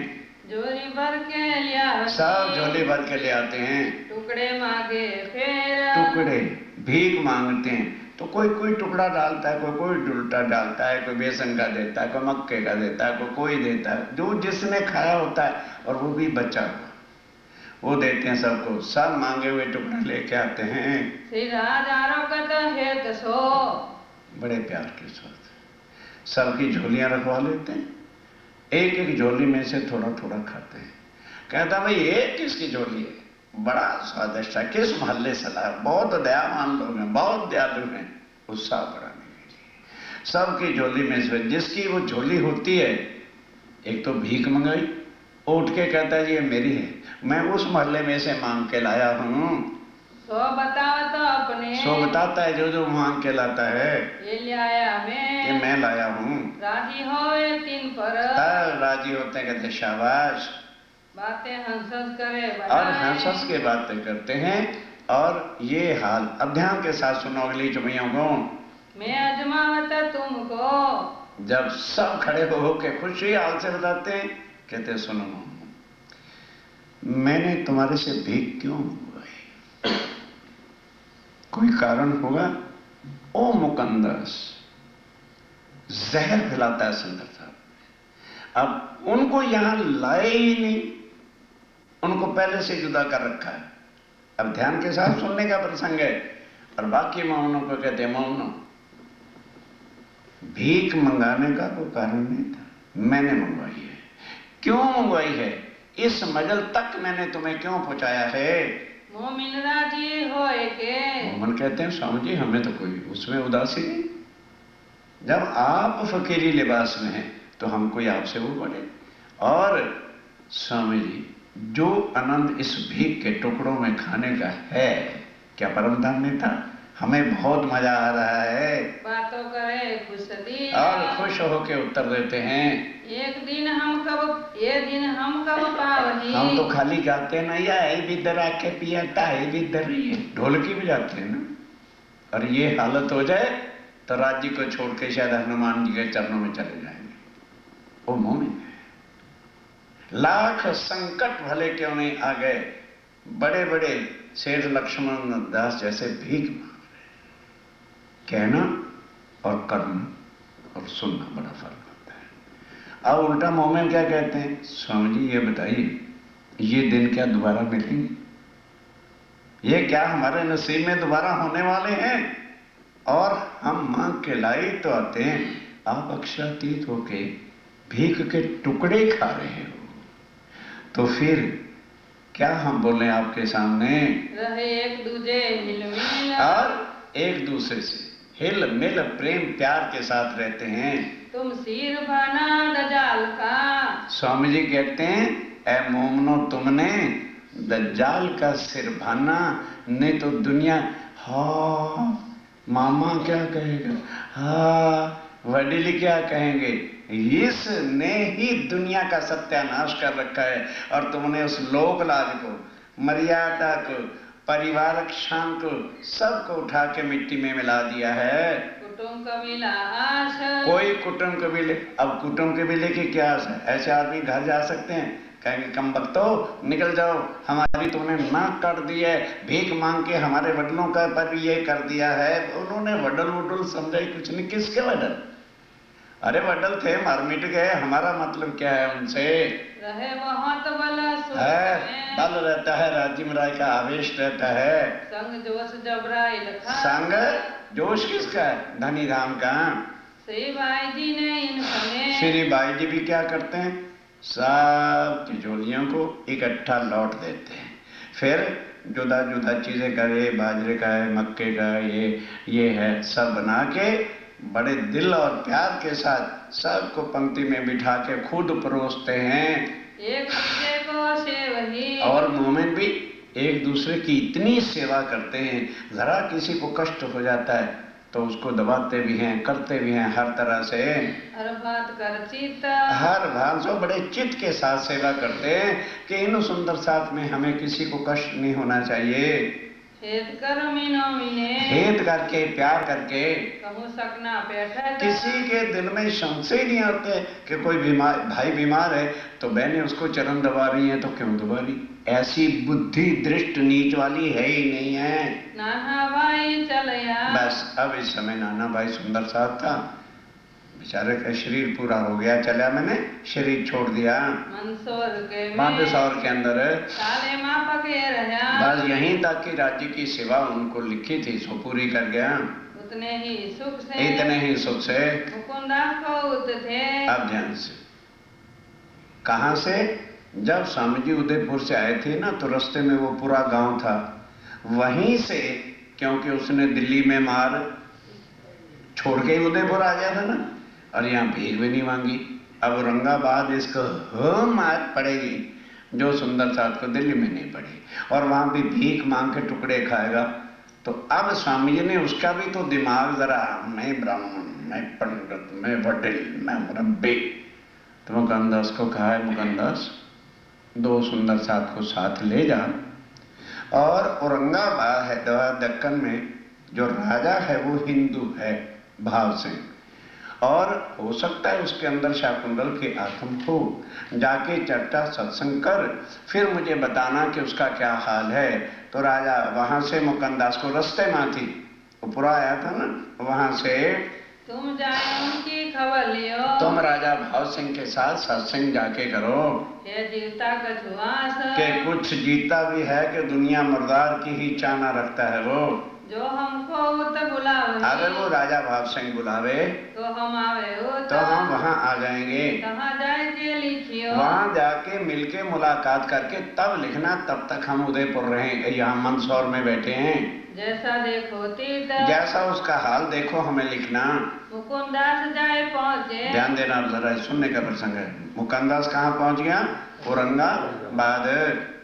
Speaker 2: झोली भर के लिया,
Speaker 1: सब झोली भर के ले आते हैं,
Speaker 2: टुकड़े मांगे फिर
Speaker 1: टुकड़े भीख मांगते हैं, तो कोई कोई टुकड़ा डालता है, कोई कोई उल्टा डालता है, कोई बेसन का देता है, कोई मक्के का देता है, कोई देता है, जो जिसने खाया होता है, और वो भी बचा हुआ वो देते हैं सबको, सब मांगे हुए टुकड़े लेके आते हैं,
Speaker 2: फिर हजारों का तो है दसो,
Speaker 1: बड़े प्यार के साथ सबकी झोलियां रखवा लेते हैं, एक एक झोली में से थोड़ा थोड़ा खाते हैं। कहता भाई ये किसकी झोली है, बड़ा स्वादिष्ट है, किस मोहल्ले से लाया, बहुत दयावान लोग हैं, बहुत दयालु हैं, उत्साह बढ़ाने के लिए सबकी झोली में से जिसकी वो झोली होती है, एक तो भीख मंगाई, उठ के कहता है ये मेरी है, मैं उस मोहल्ले में से मांग के लाया हूँ,
Speaker 2: सो बताओ तो अपने,
Speaker 1: सो बताता है जो जो मांग के लाता है,
Speaker 2: ये लाया
Speaker 1: कि मैं लाया हूँ,
Speaker 2: राजी होए तीन पर,
Speaker 1: राजी होते हैं, कहते शाबाश,
Speaker 2: बातें हंस करे
Speaker 1: और हंस के बातें करते हैं। और ये हाल अब ध्यान के साथ सुनो अगली चुमियों को,
Speaker 2: मैं अजमावता तुमको,
Speaker 1: जब सब खड़े हो के खुशी हाल से बताते हैं, कहते सुनो मैंने तुम्हारे से भीख क्यों मंगवाई, कोई कारण होगा, ओ मुकंदस जहर फैलाता है संदर साहब, अब उनको यहां लाए ही नहीं, उनको पहले से जुदा कर रखा है। अब ध्यान के साथ सुनने का प्रसंग है, और बाकी मोमनों को कहते हैं मोमनों भीख मंगाने का कोई कारण नहीं था, मैंने मंगवाई है, क्यों मंगवाई है, इस मजल तक मैंने तुम्हें क्यों पहुंचाया है,
Speaker 2: मोमिन राजी होए के,
Speaker 1: मोमन कहते हैं स्वामी जी हमें तो कोई उसमें उदासी नहीं, जब आप फकीरी लिबास में हैं तो हम कोई आपसे वो पड़े, और स्वामी जी जो आनंद इस भीख के टुकड़ों में खाने का है, क्या परम धान्य था, हमें बहुत मजा आ रहा है,
Speaker 2: बातों करे खुश दिल,
Speaker 1: और खुश होके उत्तर देते हैं,
Speaker 2: एक दिन हम कब, ये दिन हम कब पावही,
Speaker 1: हम तो खाली गाते हैं ना, या बिदर आके पियाता है बिदर, ये ढोलकी भी जाते हैं ना, और ये हालत हो जाए तो राज्य को छोड़ के शायद हनुमान जी के चरणों में चले जाएंगे। ओ मोमिन, लाख संकट भले क्यों नहीं आ गए, बड़े बड़े शेर लक्ष्मण दास जैसे भीख मांग रहे, कहना और करना और सुनना बड़ा फर्क होता है। अब उल्टा मोमिन क्या कहते हैं, स्वामी जी ये बताइए ये दिन क्या दोबारा मिलेंगे, ये क्या हमारे नसीब में दोबारा होने वाले हैं, और हम मांग के लाई तो आते हैं, आप अक्षरातीत होके भीख के टुकड़े खा रहे हो, तो फिर क्या हम बोले आपके सामने,
Speaker 2: रहे एक दूजे हिल मिल,
Speaker 1: और एक दूसरे से हिल मिल प्रेम प्यार के साथ रहते हैं,
Speaker 2: तुम सिर बना दजाल का,
Speaker 1: स्वामी जी कहते हैं ऐ मोमनो तुमने दज्जाल का सिर भाना, नहीं तो दुनिया, हाँ मामा क्या कहेगा, हाँ वडील क्या कहेंगे, इसने ही दुनिया का सत्यानाश कर रखा है, और तुमने उस लोक लाज को, मर्यादा को, परिवारक शान को, सबको उठा के मिट्टी में मिला दिया है।
Speaker 2: कुटुंब कबीला आस,
Speaker 1: कोई कुटुंब कबीले, अब कुटुंब कबीले की क्या आस है, ऐसे आदमी घर जा सकते हैं, कहेंगे कम बख्तो निकल जाओ, हमारी तुमने नाक काट दी है, भीख मांग के हमारे वडलों का पर ये कर दिया है, उन्होंने वडल वडल समझा ही कुछ नहीं, किसके वडल, अरे वडल थे मर मिट गए, हमारा मतलब क्या है उनसे,
Speaker 2: रहे बहुत बल
Speaker 1: है बल रहता है, राज्य में राय का आवेश रहता है,
Speaker 2: संग जोश जबराई लखा,
Speaker 1: संग जोश किसका है, धनी धाम का,
Speaker 2: श्री भाई जी ने इन समय,
Speaker 1: श्री भाई जी भी क्या करते हैं, सब तिजोरियों को इकट्ठा लौट देते हैं, फिर जुदा जुदा चीजें करे, बाजरे का है, मक्के का, ये है, सब बना के बड़े दिल और प्यार के साथ सबको पंक्ति में बिठा के खुद परोसते हैं,
Speaker 2: एक दूसरे को सेवही,
Speaker 1: और मोमिन भी एक दूसरे की इतनी सेवा करते हैं, जरा किसी को कष्ट हो जाता है तो उसको दबाते भी हैं, करते भी हैं हर तरह से।
Speaker 2: हर बात कर चित,
Speaker 1: हर भाग से बड़े चित्त के साथ सेवा करते हैं कि इन सुंदर साथ में हमें किसी को कष्ट नहीं होना चाहिए।
Speaker 2: हेत कर मीनो मीने,
Speaker 1: हेत करके, प्यार करके,
Speaker 2: कहूँ सकना बैठे,
Speaker 1: किसी के दिल में संशय नहीं आते कि कोई बीमार भाई बीमार है तो बहनें उसको चरण दबा रही हैं तो क्यों दबा रही। ऐसी बुद्धि दृष्ट नीच वाली है ही नहीं है।
Speaker 2: नाना भाई चलया,
Speaker 1: बस अब इस समय नाना भाई सुंदर साथ था, बेचारे का शरीर पूरा हो गया, चला, मैंने शरीर छोड़ दिया।
Speaker 2: मंदसौर के में,
Speaker 1: मंदसौर के अंदर
Speaker 2: साले माँ पके रहा,
Speaker 1: बस यहीं तक की राज्य की सेवा उनको लिखी थी सो पूरी कर गया।
Speaker 2: उतने ही सुख से,
Speaker 1: इतने ही सुख से
Speaker 2: मुकुंदास को उत थे।
Speaker 1: अब ध्यान से, कहाँ से? जब स्वामी जी उदयपुर से आए थे ना तो रास्ते में वो पूरा गांव था, वहीं से, क्योंकि उसने दिल्ली में मार छोड़ के ही उदयपुर आ गया था ना, और यहाँ भीख भी नहीं मांगी। अब औरंगाबाद इसको हो मार पड़ेगी जो सुंदर साथ को दिल्ली में नहीं पड़ी, और वहां भी भीख मांग के टुकड़े खाएगा। तो अब स्वामी जी ने उसका भी तो दिमाग जरा, मैं ब्राह्मण, मैं पंडित, मैं वडील, मैं मुरब्बी, तो मुकुंदास को कहा है, मुकुंदास दो सुंदर साथ को साथ ले जा, और औरंगाबाद हैदराबाद दक्कन में जो राजा है वो हिंदू है भाव से, और हो सकता है उसके अंदर शाकुंतल के आत्म हो, जाके चर्चा सत्संग कर, फिर मुझे बताना कि उसका क्या हाल है। तो राजा वहां से मुकुंदास को रास्ते में थी, वो पूरा आया था ना, वहां से
Speaker 2: तुम जाए उनकी खबर लियो,
Speaker 1: तुम राजा भाव सिंह के साथ सत्संग जाके करो,
Speaker 2: ये जीवता कछुआस,
Speaker 1: कि कुछ जीता भी है कि दुनिया मुर्दार की ही चाहना रखता है वो,
Speaker 2: जो हमको उत बुलावे,
Speaker 1: अगर वो राजा भाव सिंह बुलावे
Speaker 2: तो हम आवे उत,
Speaker 1: तो हम वहां आ जाएंगे।
Speaker 2: कहाँ जाए के लिखियो,
Speaker 1: वहां जाके मिलके मुलाकात करके तब लिखना, तब तक हम उदयपुर रहेंगे, यहाँ मंदसौर में बैठे हैं,
Speaker 2: जैसा देखो तीत,
Speaker 1: जैसा उसका हाल देखो हमें लिखना।
Speaker 2: मुकुंदास जाए पहुँचे,
Speaker 1: ध्यान देना, जरा सुनने का प्रसंग है। मुकुंदास कहाँ पहुंच गया? औरंगाबाद।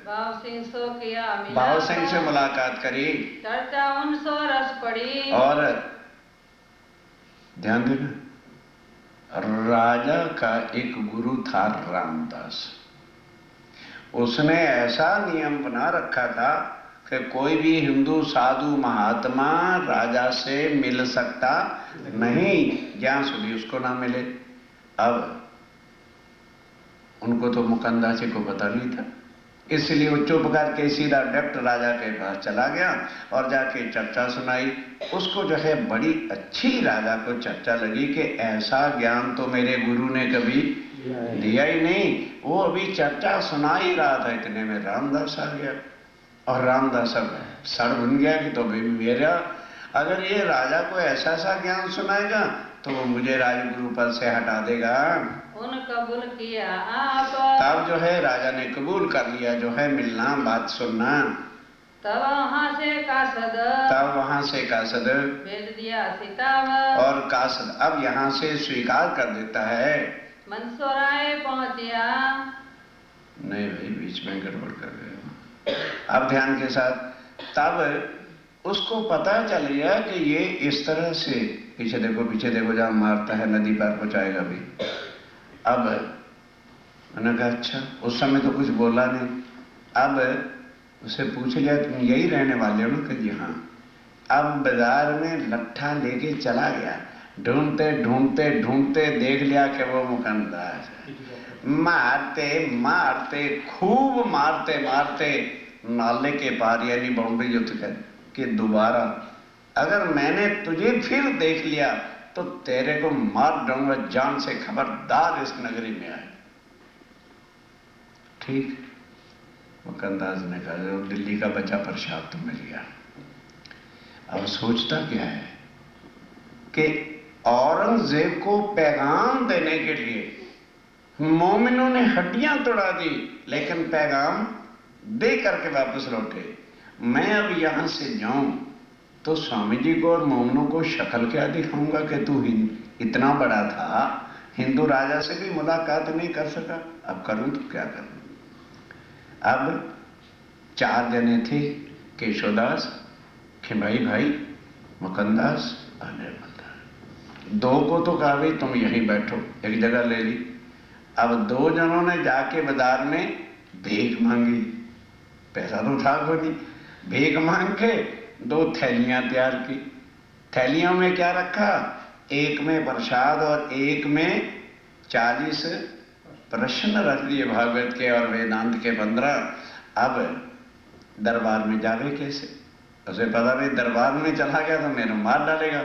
Speaker 2: भाव सिंह सो किया मिला,
Speaker 1: भाव सिंह से मुलाकात करी,
Speaker 2: चर्चा उन सो रस पड़ी,
Speaker 1: और ध्यान देना, राजा का एक गुरु था रामदास, उसने ऐसा नियम बना रखा था कि कोई भी हिंदू साधु महात्मा राजा से मिल सकता नहीं, ज्ञान सुधी उसको ना मिले। अब उनको तो मुकुंदास जी को पता नहीं था, इसलिए वो चुप करके सीधा डायरेक्ट राजा के पास चला गया और जाके चर्चा सुनाई। उसको जो है बड़ी अच्छी राजा को चर्चा लगी कि ऐसा ज्ञान तो मेरे गुरु ने कभी दिया ही नहीं। वो अभी चर्चा सुना ही रहा था, इतने में रामदास आ गया, और रामदास अब सड़ भुन गया कि तो भाई मेरा, अगर ये राजा को ऐसा सा ज्ञान सुनाएगा तो वो मुझे राजगुरु पद से हटा देगा।
Speaker 2: उन कबूल किया आप,
Speaker 1: तब जो है राजा ने कबूल कर लिया जो है मिलना, बात सुनना।
Speaker 2: तब वहाँ से कासद,
Speaker 1: तब वहां से कासद
Speaker 2: भेज दिया सीताव,
Speaker 1: और कासद अब यहाँ से स्वीकार कर देता है।
Speaker 2: मंदसौराए पहुँचिया,
Speaker 1: नहीं भाई बीच में गड़बड़ कर गया। अब ध्यान के साथ, तब उसको पता चल गया कि ये इस तरह से, पीछे देखो जहाँ मारता है नदी पार पहुंचाएगा भी। अब मैंने कहा अच्छा, उस समय तो कुछ बोला नहीं। अब उसे पूछ लिया तुम यही रहने वाले हो ना? कि जी हाँ। अब बाजार में लट्ठा लेके चला गया, ढूंढते ढूंढते ढूंढते देख लिया कि वो मुकुंदास है। मारते मारते, खूब मारते मारते नाले के पार यानी बाउंड्री जो तक है कि दोबारा अगर मैंने तुझे फिर देख लिया तो तेरे को मार दूंगा जान से, खबरदार इस नगरी में आए। ठीक, मुकुंदास ने कहा दिल्ली का बचा प्रसाद तो मिल गया। अब सोचता क्या है कि औरंगजेब को पैगाम देने के लिए मोमिनों ने हड्डियां तोड़ा दी, लेकिन पैगाम दे करके वापस लौटे। मैं अब यहां से जाऊं तो स्वामी जी को और मोमिनों को शक्ल क्या दिखाऊंगा कि तू इतना बड़ा था, हिंदू राजा से भी मुलाकात नहीं कर सका, अब करूं तो क्या करूं। अब 4 जने थे, केशोदास, खिमाई भाई, मुकुंदास अनिर्बलता। दो को तो कहा भाई तुम यहीं बैठो, एक जगह ले ली। अब दो जनों ने जाके बाजार में भीख मांगी, पैसा तो था कोई नहीं, भीख मांग के 2 थैलियां तैयार की। थैलियों में क्या रखा, एक में प्रसाद और एक में 40 प्रश्न रख दिए भागवत के और वेदांत के 15। अब दरबार में जावे कैसे, उसे पता नहीं दरबार में चला गया तो मेरे मार डालेगा।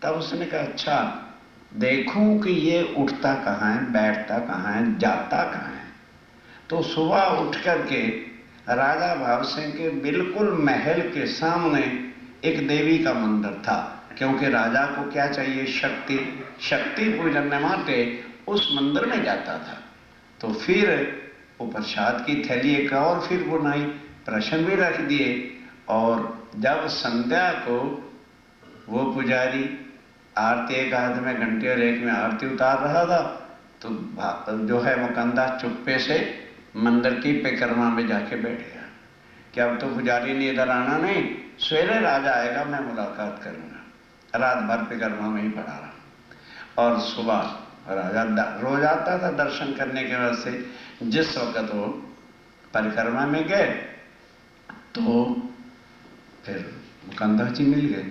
Speaker 1: तब उसने कहा अच्छा देखूं कि ये उठता कहाँ है, बैठता कहाँ है, जाता कहाँ है। तो सुबह उठ करके राजा भाव सिंह के बिल्कुल महल के सामने एक देवी का मंदिर था, क्योंकि राजा को क्या चाहिए, शक्ति, शक्ति पूजन माटे उस मंदिर में जाता था। तो फिर वो प्रसाद की थैली एक और फिर बुनाई, प्रश्न भी रख दिए। और जब संध्या को वो पुजारी आरती, एक हाथ में घंटी और एक में आरती उतार रहा था, तो जो है मुकंदा चुप्पे से मंदिर की परिक्रमा में जाके बैठ गया कि अब तो पुजारी ने इधर आना नहीं, सवेरे राजा आएगा मैं मुलाकात करूंगा। रात भर परिक्रमा में ही पड़ा रहा। और सुबह राजा रोज आता था दर्शन करने के वजह से। जिस वक्त वो परिक्रमा में गए तो फिर मुकंदा जी मिल गए,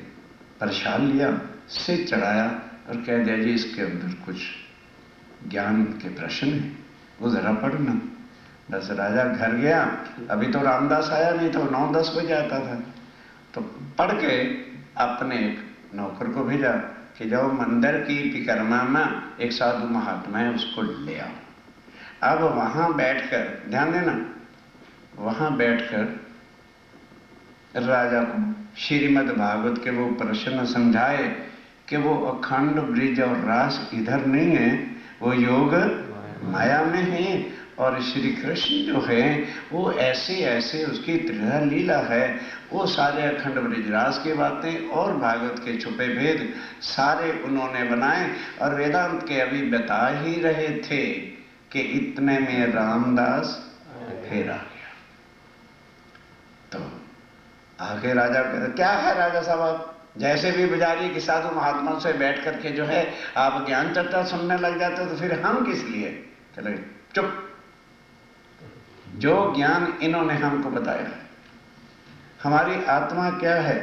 Speaker 1: प्रसाद लिया, सिर चढ़ाया और कह दिया जी इसके अंदर कुछ ज्ञान के प्रश्न है, वो जरा पढ़ना। बस राजा घर गया, अभी तो रामदास आया नहीं, तो 9-10 बजे आता था। तो पढ़ के अपने एक नौकर को भेजा कि जाओ मंदिर की परिक्रमा में एक साधु महात्मा है उसको ले आओ। अब वहां बैठकर, ध्यान देना, वहां बैठकर राजा को श्रीमद् भागवत के वो प्रश्न समझाए कि वो अखंड ब्रिज और रास इधर नहीं है, वो योग माया में है। और श्री कृष्ण जो है वो ऐसे ऐसे उसकी त्रिधा लीला है, वो सारे अखंड ब्रिजरास की बातें और भागवत के छुपे भेद सारे उन्होंने बनाए। और वेदांत के अभी बता ही रहे थे कि इतने में रामदास फिर आ गया। तो आगे राजा क्या है, राजा साहब आप जैसे भी पुजारी के साधु महात्मा से बैठ करके जो है आप ज्ञान चर्चा सुनने लग जाते हो, तो फिर हम किस लिए। चले चुप, जो ज्ञान इन्होंने हमको बताया, हमारी आत्मा क्या है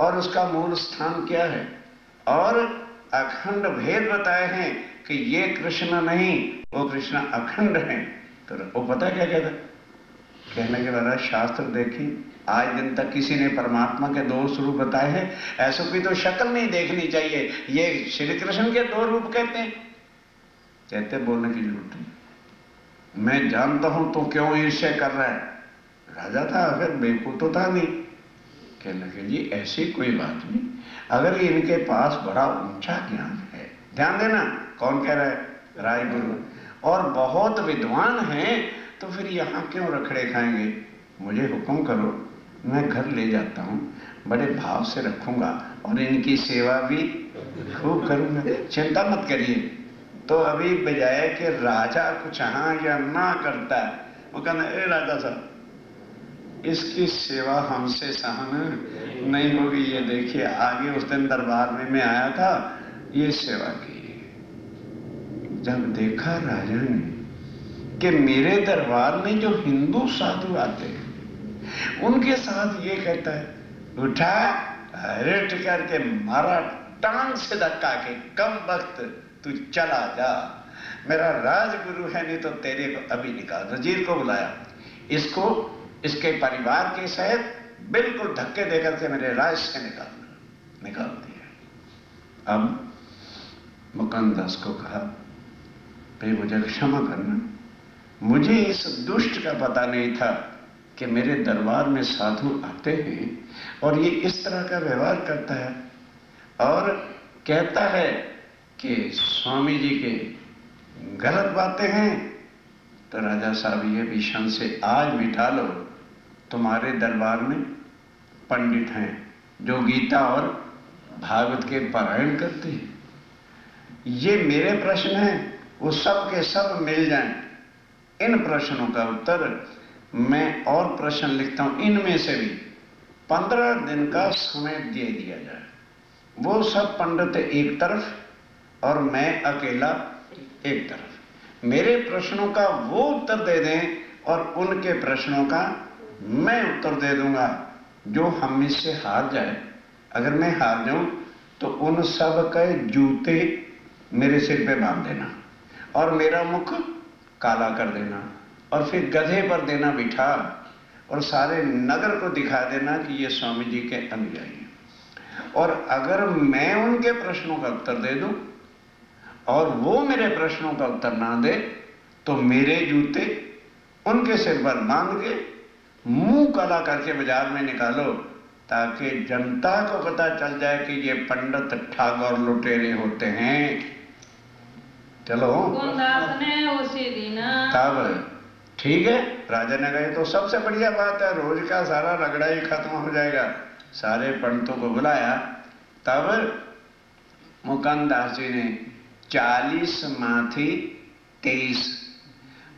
Speaker 1: और उसका मूल स्थान क्या है, और अखंड भेद बताए हैं कि ये कृष्ण नहीं वो कृष्ण अखंड है। तो वो पता क्या कहता, कहने के बाद शास्त्र देखी, आज दिन तक किसी ने परमात्मा के 2 स्वरूप बताए हैं, ऐसों की तो शक्ल नहीं देखनी चाहिए। ये श्री कृष्ण के 2 रूप कहते हैं, कहते बोलने की जरूरत नहीं, मैं जानता हूं तो क्यों ईर्ष्या कर रहा है। राजा था, फिर बेवकूफ तो था नहीं। कहने लगे जी ऐसी कोई बात नहीं, अगर इनके पास बड़ा ऊंचा ज्ञान है, ध्यान देना कौन कह रहा है, राजगुरु, और बहुत विद्वान हैं, तो फिर यहां क्यों रखड़े खाएंगे। मुझे हुक्म करो, मैं घर ले जाता हूं, बड़े भाव से रखूंगा और इनकी सेवा भी खूब करूंगा, चिंता मत करिए। तो अभी बजाय कि राजा कुछ हाँ या ना करता है, वो कहना ए राजा साहब इसकी सेवा हमसे सहन नहीं होगी। ये देखिए आगे उस दिन दरबार में मैं आया था, ये सेवा की। जब देखा राजा ने कि मेरे दरबार में जो हिंदू साधु आते हैं उनके साथ ये कहता है, उठा रेट करके मारा टांग से धक्का के, कम वक्त तू चला जा, मेरा राजगुरु है, नहीं तो तेरे को अभी निकाल। वजीर को बुलाया, इसको इसके परिवार के सहित बिल्कुल धक्के देकर के मेरे राज से निकाल दिया। अब मुकंदस को कहा भाई मुझे क्षमा करना, मुझे इस दुष्ट का पता नहीं था कि मेरे दरबार में साधु आते हैं और ये इस तरह का व्यवहार करता है और कहता है कि स्वामी जी के गलत बातें हैं। तो राजा साहब ये भीषण से आज मिटा लो, तुम्हारे दरबार में पंडित हैं जो गीता और भागवत के पारायण करते हैं। ये मेरे प्रश्न हैं, वो सब के सब मिल जाएं। इन प्रश्नों का उत्तर मैं और प्रश्न लिखता हूं, इनमें से भी 15 दिन का समय दे दिया जाए। वो सब पंडित एक तरफ और मैं अकेला एक तरफ। मेरे प्रश्नों का वो उत्तर दे दें और उनके प्रश्नों का मैं उत्तर दे दूंगा। जो हम में से हार जाए, अगर मैं हार जाऊं तो उन सब के जूते मेरे सिर पे बांध देना और मेरा मुख काला कर देना और फिर गधे पर देना बिठा और सारे नगर को दिखा देना कि ये स्वामी जी के अनुयायी हैं। और अगर मैं उनके प्रश्नों का उत्तर दे दूं और वो मेरे प्रश्नों का उत्तर ना दे तो मेरे जूते उनके सिर पर बांध के मुंह काला करके बाजार में निकालो, ताकि जनता को पता चल जाए कि ये पंडित ठग और लुटेरे होते हैं। चलो
Speaker 2: मुकुंदास ने उसी दिन
Speaker 1: तब ठीक है, राजा ने कहा तो सबसे बढ़िया बात है, रोज का सारा रगड़ा ही खत्म हो जाएगा। सारे पंडितों को बुलाया। तब मुकुंदास जी ने 40 माथी 23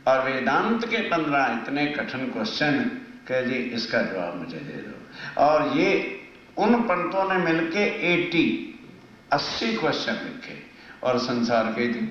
Speaker 1: और वेदांत के 15 इतने कठिन क्वेश्चन कह जी इसका जवाब मुझे दे दो। और ये उन पंडितों ने मिलके 80 क्वेश्चन लिखे और संसार के थे।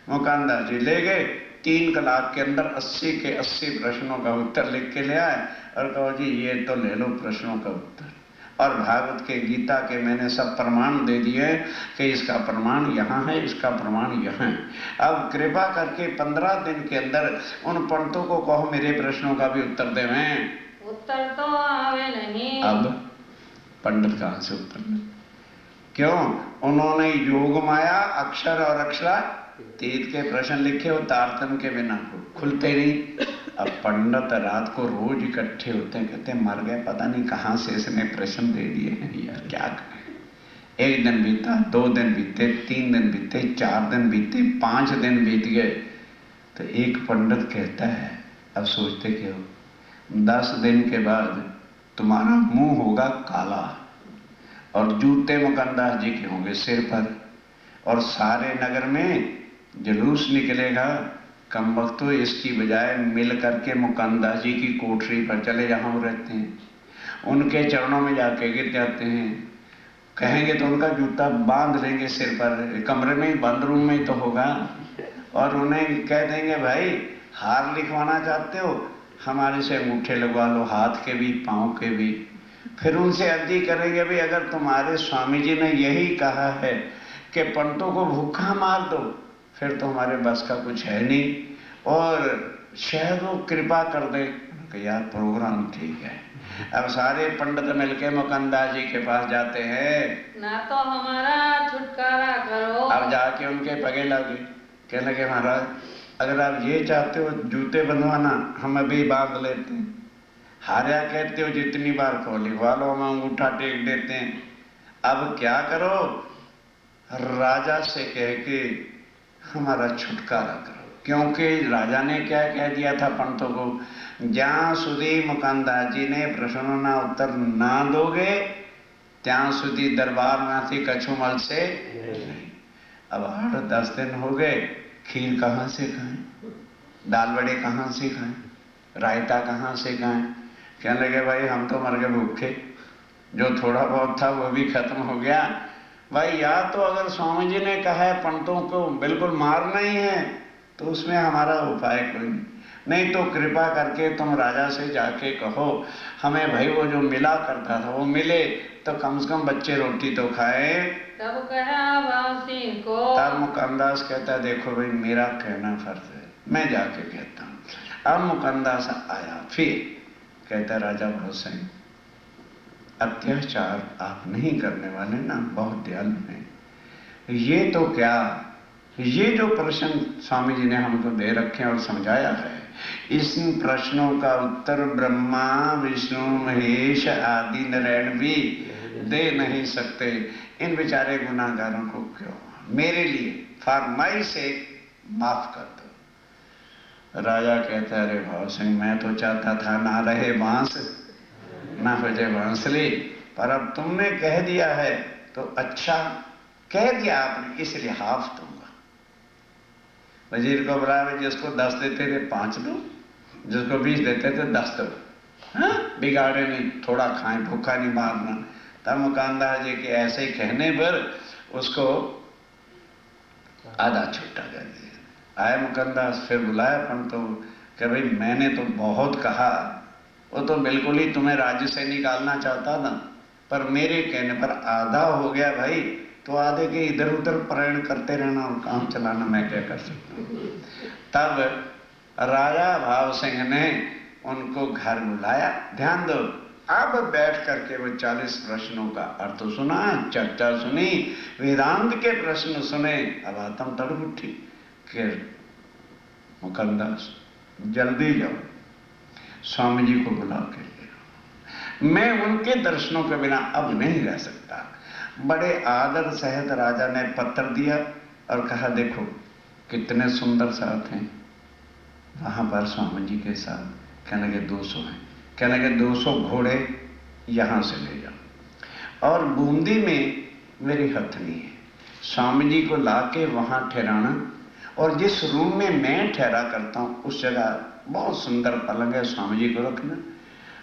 Speaker 1: मुकुंदास जी ले गए 3 कलाक के अंदर 80 के 80 प्रश्नों का उत्तर लिख के ले आए और कहो जी ये तो ले लो प्रश्नों का उत्तर। और भागवत के गीता के मैंने सब प्रमाण दे दिए कि इसका प्रमाण यहाँ है, इसका प्रमाण यहाँ है। अब कृपा करके 15 दिन के अंदर उन पंडितों को कहो मेरे प्रश्नों का भी उत्तर देवें।
Speaker 2: उत्तर तो आवे नहीं।
Speaker 1: अब पंडित कहां से उत्तर दें? क्यों? उन्होंने योग माया अक्षर और अक्षरातीत के प्रश्न लिखे और तारतम के बिना खुलते नहीं। अब पंडित रात को रोज इकट्ठे होते हैं, कहते मर गए, पता नहीं कहां से इसने प्रश्न दे दिए हैं यार, क्या करें। 1 दिन बीता, 2 दिन बीते, 3 दिन बीते, 4 दिन बीते, 5 दिन बीत गए। तो एक पंडित कहता है, अब सोचते क्यों, 10 दिन के बाद तुम्हारा मुंह होगा काला और जूते मुकुंदास जी के होंगे सिर पर और सारे नगर में जुलूस निकलेगा। कम वक्त तो इसकी बजाय मिल करके मुकुंदास जी की कोठरी पर चले जहां वो रहते हैं, उनके चरणों में जाके गिर जाते हैं। कहेंगे तो उनका जूता बांध लेंगे सिर पर, कमरे में ही बंद रूम में ही तो होगा। और उन्हें कह देंगे भाई हार लिखवाना चाहते हो, हमारे से अंगूठे लगवा लो, हाथ के भी पांव के भी। फिर उनसे अर्जी करेंगे भाई अगर तुम्हारे स्वामी जी ने यही कहा है कि पंडितों को भूखा मार दो, फिर तो हमारे बस का कुछ है नहीं, और शायद वो कृपा कर दे कि यार प्रोग्राम ठीक है। अब सारे पंडित मिलके मुकुंदास जी के पास जाते हैं,
Speaker 2: ना तो हमारा छुटकारा करो।
Speaker 1: अब जाके उनके पगे लगे, कहने लगे महाराज अगर आप ये चाहते हो जूते बंधवाना हम अभी बांध लेते हैं, हार्या कहते हो जितनी बार को लिखवा लो हम अंगूठा टेक देते हैं। अब क्या करो, राजा से कह के हमारा छुटकारा करो। क्योंकि राजा ने क्या कह दिया था पंडितों को, ज्यां सुधी मुकुंदास जी ने प्रश्नों ना उत्तर ना दोगे त्यां सुधी दरबार में थी कछुमल से नहीं। अब 8-10 दिन हो गए, खीर कहाँ से खाएं, दाल बड़े कहाँ से खाएं, रायता कहाँ से खाएं। कहने लगे भाई हम तो मर गए भूखे, जो थोड़ा बहुत था वो भी खत्म हो गया। भाई या तो अगर स्वामी जी ने कहा है पंडितों को बिल्कुल मारना ही है तो उसमें हमारा उपाय कोई नहीं, तो कृपा करके तुम राजा से जाके कहो हमें भाई वो जो मिला करता था वो मिले, तो कम से कम बच्चे रोटी तो खाए।
Speaker 2: तब कहा भाव सिंह को,
Speaker 1: तब मुकुंदास कहता है देखो भाई मेरा कहना फर्ज है, मैं जाके कहता हूँ। अब मुकुंदास आया, फिर कहता राजा भाव सिंह अत्याचार आप नहीं करने वाले ना, बहुत दयालु हैं। ये तो क्या, ये जो प्रश्न स्वामी जी ने हमको दे रखे और समझाया है, इस प्रश्नों का उत्तर ब्रह्मा विष्णु महेश आदि नारायण भी दे नहीं सकते। इन बेचारे गुनाहगारों को क्यों, मेरे लिए फॉर माई सेक माफ कर दो। राजा कहता है अरे भाव सिंह मैं तो चाहता था ना रहे बांस ना बजे बांसुरी, पर अब तुमने कह दिया है तो अच्छा कह दिया आपने, इसलिए हाफ दूंगा। वजीर को बुलाया, जिसको 10 देते थे 5 दो, जिसको 20 देते थे 10 दो, हाँ बिगाड़े नहीं, थोड़ा खाएं, भूखा नहीं मारना। तब मुकानदास जी के ऐसे ही कहने पर उसको आधा छुट्टा कर दिया। आए मुकानदास, फिर बुलाया पंत को कि भाई मैंने तो बहुत कहा, वो तो बिल्कुल ही तुम्हें राज्य से निकालना चाहता था, पर मेरे कहने पर आधा हो गया भाई, तो आधे के इधर उधर प्रयाण करते रहना और काम चलाना, मैं क्या कर सकता हूँ। तब राजा भाव सिंह ने उनको घर बुलाया। ध्यान दो, अब बैठ करके वो 40 प्रश्नों का अर्थ सुना, चर्चा सुनी, वेदांत के प्रश्न सुने। अब आत्म तड़प उठी कि मुकंदास जल्दी जाओ, स्वामी जी को बुला के ले आओ, मैं उनके दर्शनों के बिना अब नहीं रह सकता। बड़े आदर सहित राजा ने पत्र दिया और कहा देखो कितने सुंदर साथ हैं। वहां पर स्वामी जी के साथ कहने लगे 200 हैं। कहने लगे 200 घोड़े यहां से ले जाओ और बूंदी में मेरी हथनी है, स्वामी जी को लाके वहां ठहराना, और जिस रूम में मैं ठहरा करता हूं उस जगह बहुत सुंदर पलंग है, स्वामी जी को रखना।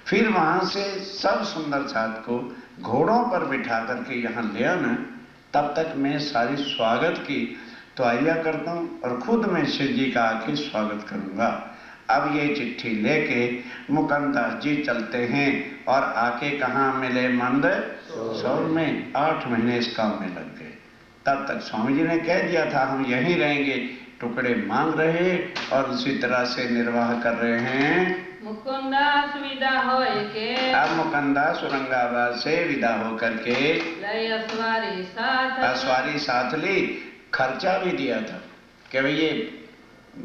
Speaker 1: फिर वहां से सब सुंदर साथ को घोड़ों पर बिठा करके यहाँ ले आना। तब तक मैं सारी स्वागत की तैयारियां करता हूं और खुद मैं शिव जी का आके स्वागत करूंगा। अब ये चिट्ठी लेके मुकंदास जी चलते हैं और आके कहाँ मिले? मंदसौर में। 8 महीने इस काम में लग गए। तब तक स्वामी जी ने कह दिया था हम यहीं रहेंगे, टुकड़े मांग रहे और उसी तरह से निर्वाह कर रहे हैं।
Speaker 2: मुकुंदास विदा होए के,
Speaker 1: अब मुकंदास औरंगाबाद से विदा होकर के सवारी साथ ली। खर्चा भी दिया था कि भाई ये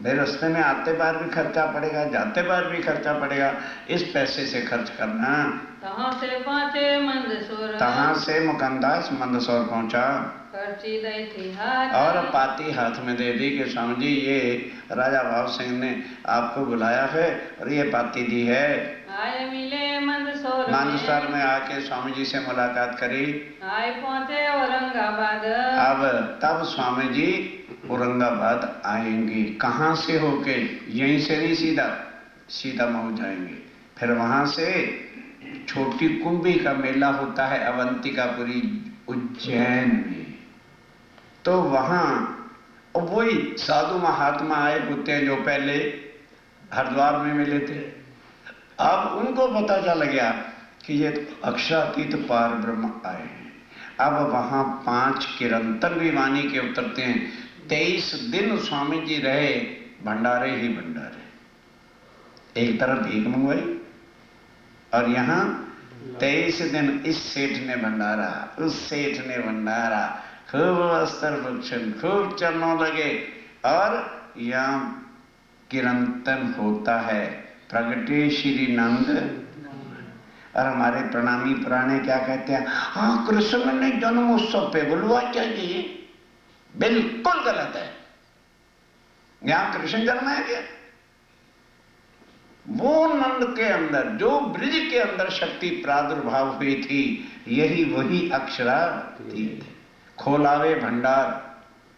Speaker 1: रास्ते में आते बार भी खर्चा पड़ेगा, जाते बार भी खर्चा पड़ेगा, इस पैसे से खर्च करना।
Speaker 2: तहाँ से पहुंचे मंदसौर,
Speaker 1: तहाँ से मुकंदास मंदसौर पहुंचा।
Speaker 2: पर्ची दी थी हाथ,
Speaker 1: और पाती हाथ में दे दी कि स्वामी जी ये राजा भाव सिंह ने आपको बुलाया है और ये पाती दी है।
Speaker 2: आए मिले मंदसौर
Speaker 1: में आके स्वामी जी से मुलाकात करी।
Speaker 2: आए पहुंचे औरंगाबाद।
Speaker 1: अब तब स्वामी जी औरंगाबाद आएंगे। कहाँ से होके? यहीं से नहीं, सीधा मऊ जाएंगे। फिर वहां से छोटी कुंभी का मेला होता है अवंतिकापुरी उज्जैन में, तो वहां वही साधु महात्मा आए होते हैं जो पहले हरिद्वार में मिले थे। अब उनको पता चल गया कि ये तो अक्षरातीत पार ब्रह्म आए हैं। अब वहां 5 किरंतर भी वाणी के उतरते हैं। 23 दिन स्वामी जी रहे, भंडारे ही भंडारे। एक तरफ भीख मंगवाई और यहाँ 23 दिन इस सेठ ने भंडारा, उस सेठ ने भंडारा, खूब वस्त्र भक्षण, खूब चरणों लगे। और यहाँ किरंतन होता है, प्रगटे श्री नंद। और हमारे प्रणामी पुराने क्या कहते हैं? हाँ, कृष्ण ने जन्मोत्सव पे बुलवा चाहिए। बिल्कुल गलत है। यहां कृष्ण जन्म है क्या? वो नंद के अंदर, जो ब्रिज के अंदर शक्ति प्रादुर्भाव हुई थी, यही वही अक्षरातीत है। खोलावे भंडार,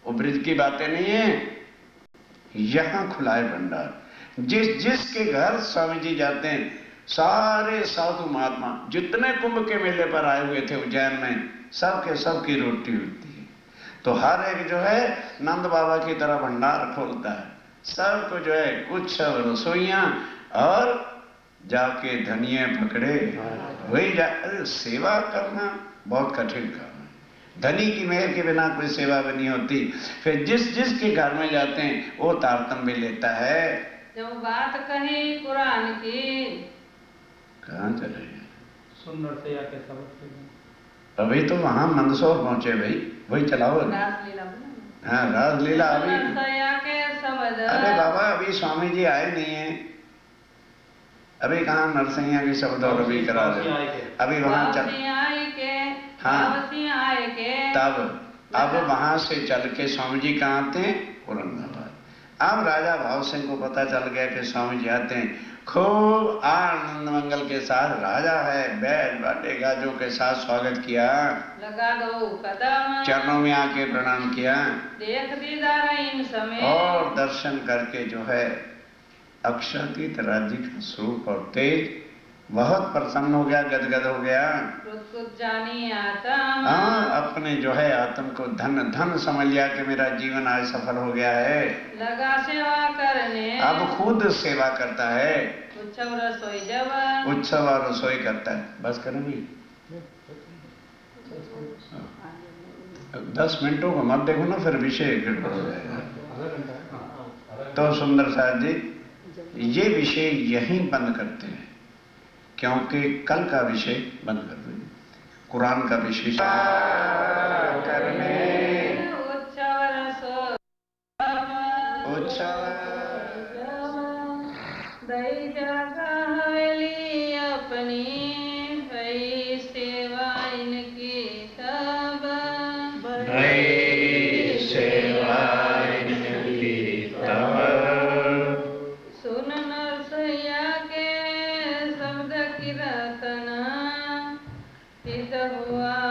Speaker 1: वो ब्रिज की बातें नहीं है, यहां खुलाए भंडार। जिसके घर स्वामी जी जाते हैं, सारे साधु महात्मा जितने कुंभ के मेले पर आए हुए थे उज्जैन में, सबके सबकी रोटी होती है। तो हर एक जो है नंद बाबा की तरह भंडार खोलता है। सबको जो है कुछ रसोइयां और जाके धनिये पकड़े, वही सेवा करना बहुत कठिन काम है। धनी की मेहर के बिना कोई सेवा भी नहीं होती। फिर जिसके घर में जाते हैं वो तारतम्य लेता है।
Speaker 2: जब बात कही कुरान की,
Speaker 1: कहाँ चले?
Speaker 3: सुंदर से आके सबक।
Speaker 1: अभी तो वहां मंदसौर पहुंचे भाई, वही चलाओ।
Speaker 2: रासलीला,
Speaker 1: हाँ रासलीला अभी।
Speaker 2: अरे
Speaker 1: बाबा अभी स्वामी जी आए नहीं है, अभी कहाँ नरसिंह के शब्द और अभी करा दे। अभी वहां चल, हाँ तब अब वहां से चल के स्वामी जी कहाँ आते हैं? औरंगाबाद। अब राजा भाव सिंह को पता चल गया कि स्वामी जी आते हैं। खूब आनंद मंगल के साथ राजा है, बैठ बाटे गाजों के साथ स्वागत किया,
Speaker 2: लगा दो कदम,
Speaker 1: चरणों में आके प्रणाम किया,
Speaker 2: देख दीदार इन समय,
Speaker 1: और दर्शन करके जो है अक्षरातीत राज्य का स्वरूप और तेज बहुत प्रसन्न हो गया, गदगद हो गया।
Speaker 2: कुछ जानी आत्म।
Speaker 1: हाँ, अपने जो है आत्म को धन धन समझ लिया कि मेरा जीवन आज सफल हो गया है।
Speaker 2: लगा सेवा करने।
Speaker 1: अब खुद सेवा करता है।
Speaker 2: उत्सव रसोई जब।
Speaker 1: उत्सव और रसोई करता है। बस करेंगे 10 मिनटों को मत देखो ना, फिर विषय गड़बड़ हो जाएगा। तो सुंदर साथ जी, ये विषय यहीं बंद करते हैं, क्योंकि कल का विषय बंद कर देंगे। कुरान का विषय करने
Speaker 2: उत्सव रसोई
Speaker 1: उत्सव
Speaker 2: दई जगह हवेली अपनी भई सेवा इनकी तब।
Speaker 1: भई सेवा इनकी तब।
Speaker 2: सुन नरसैया के शब्द कीर्तन हित हुआ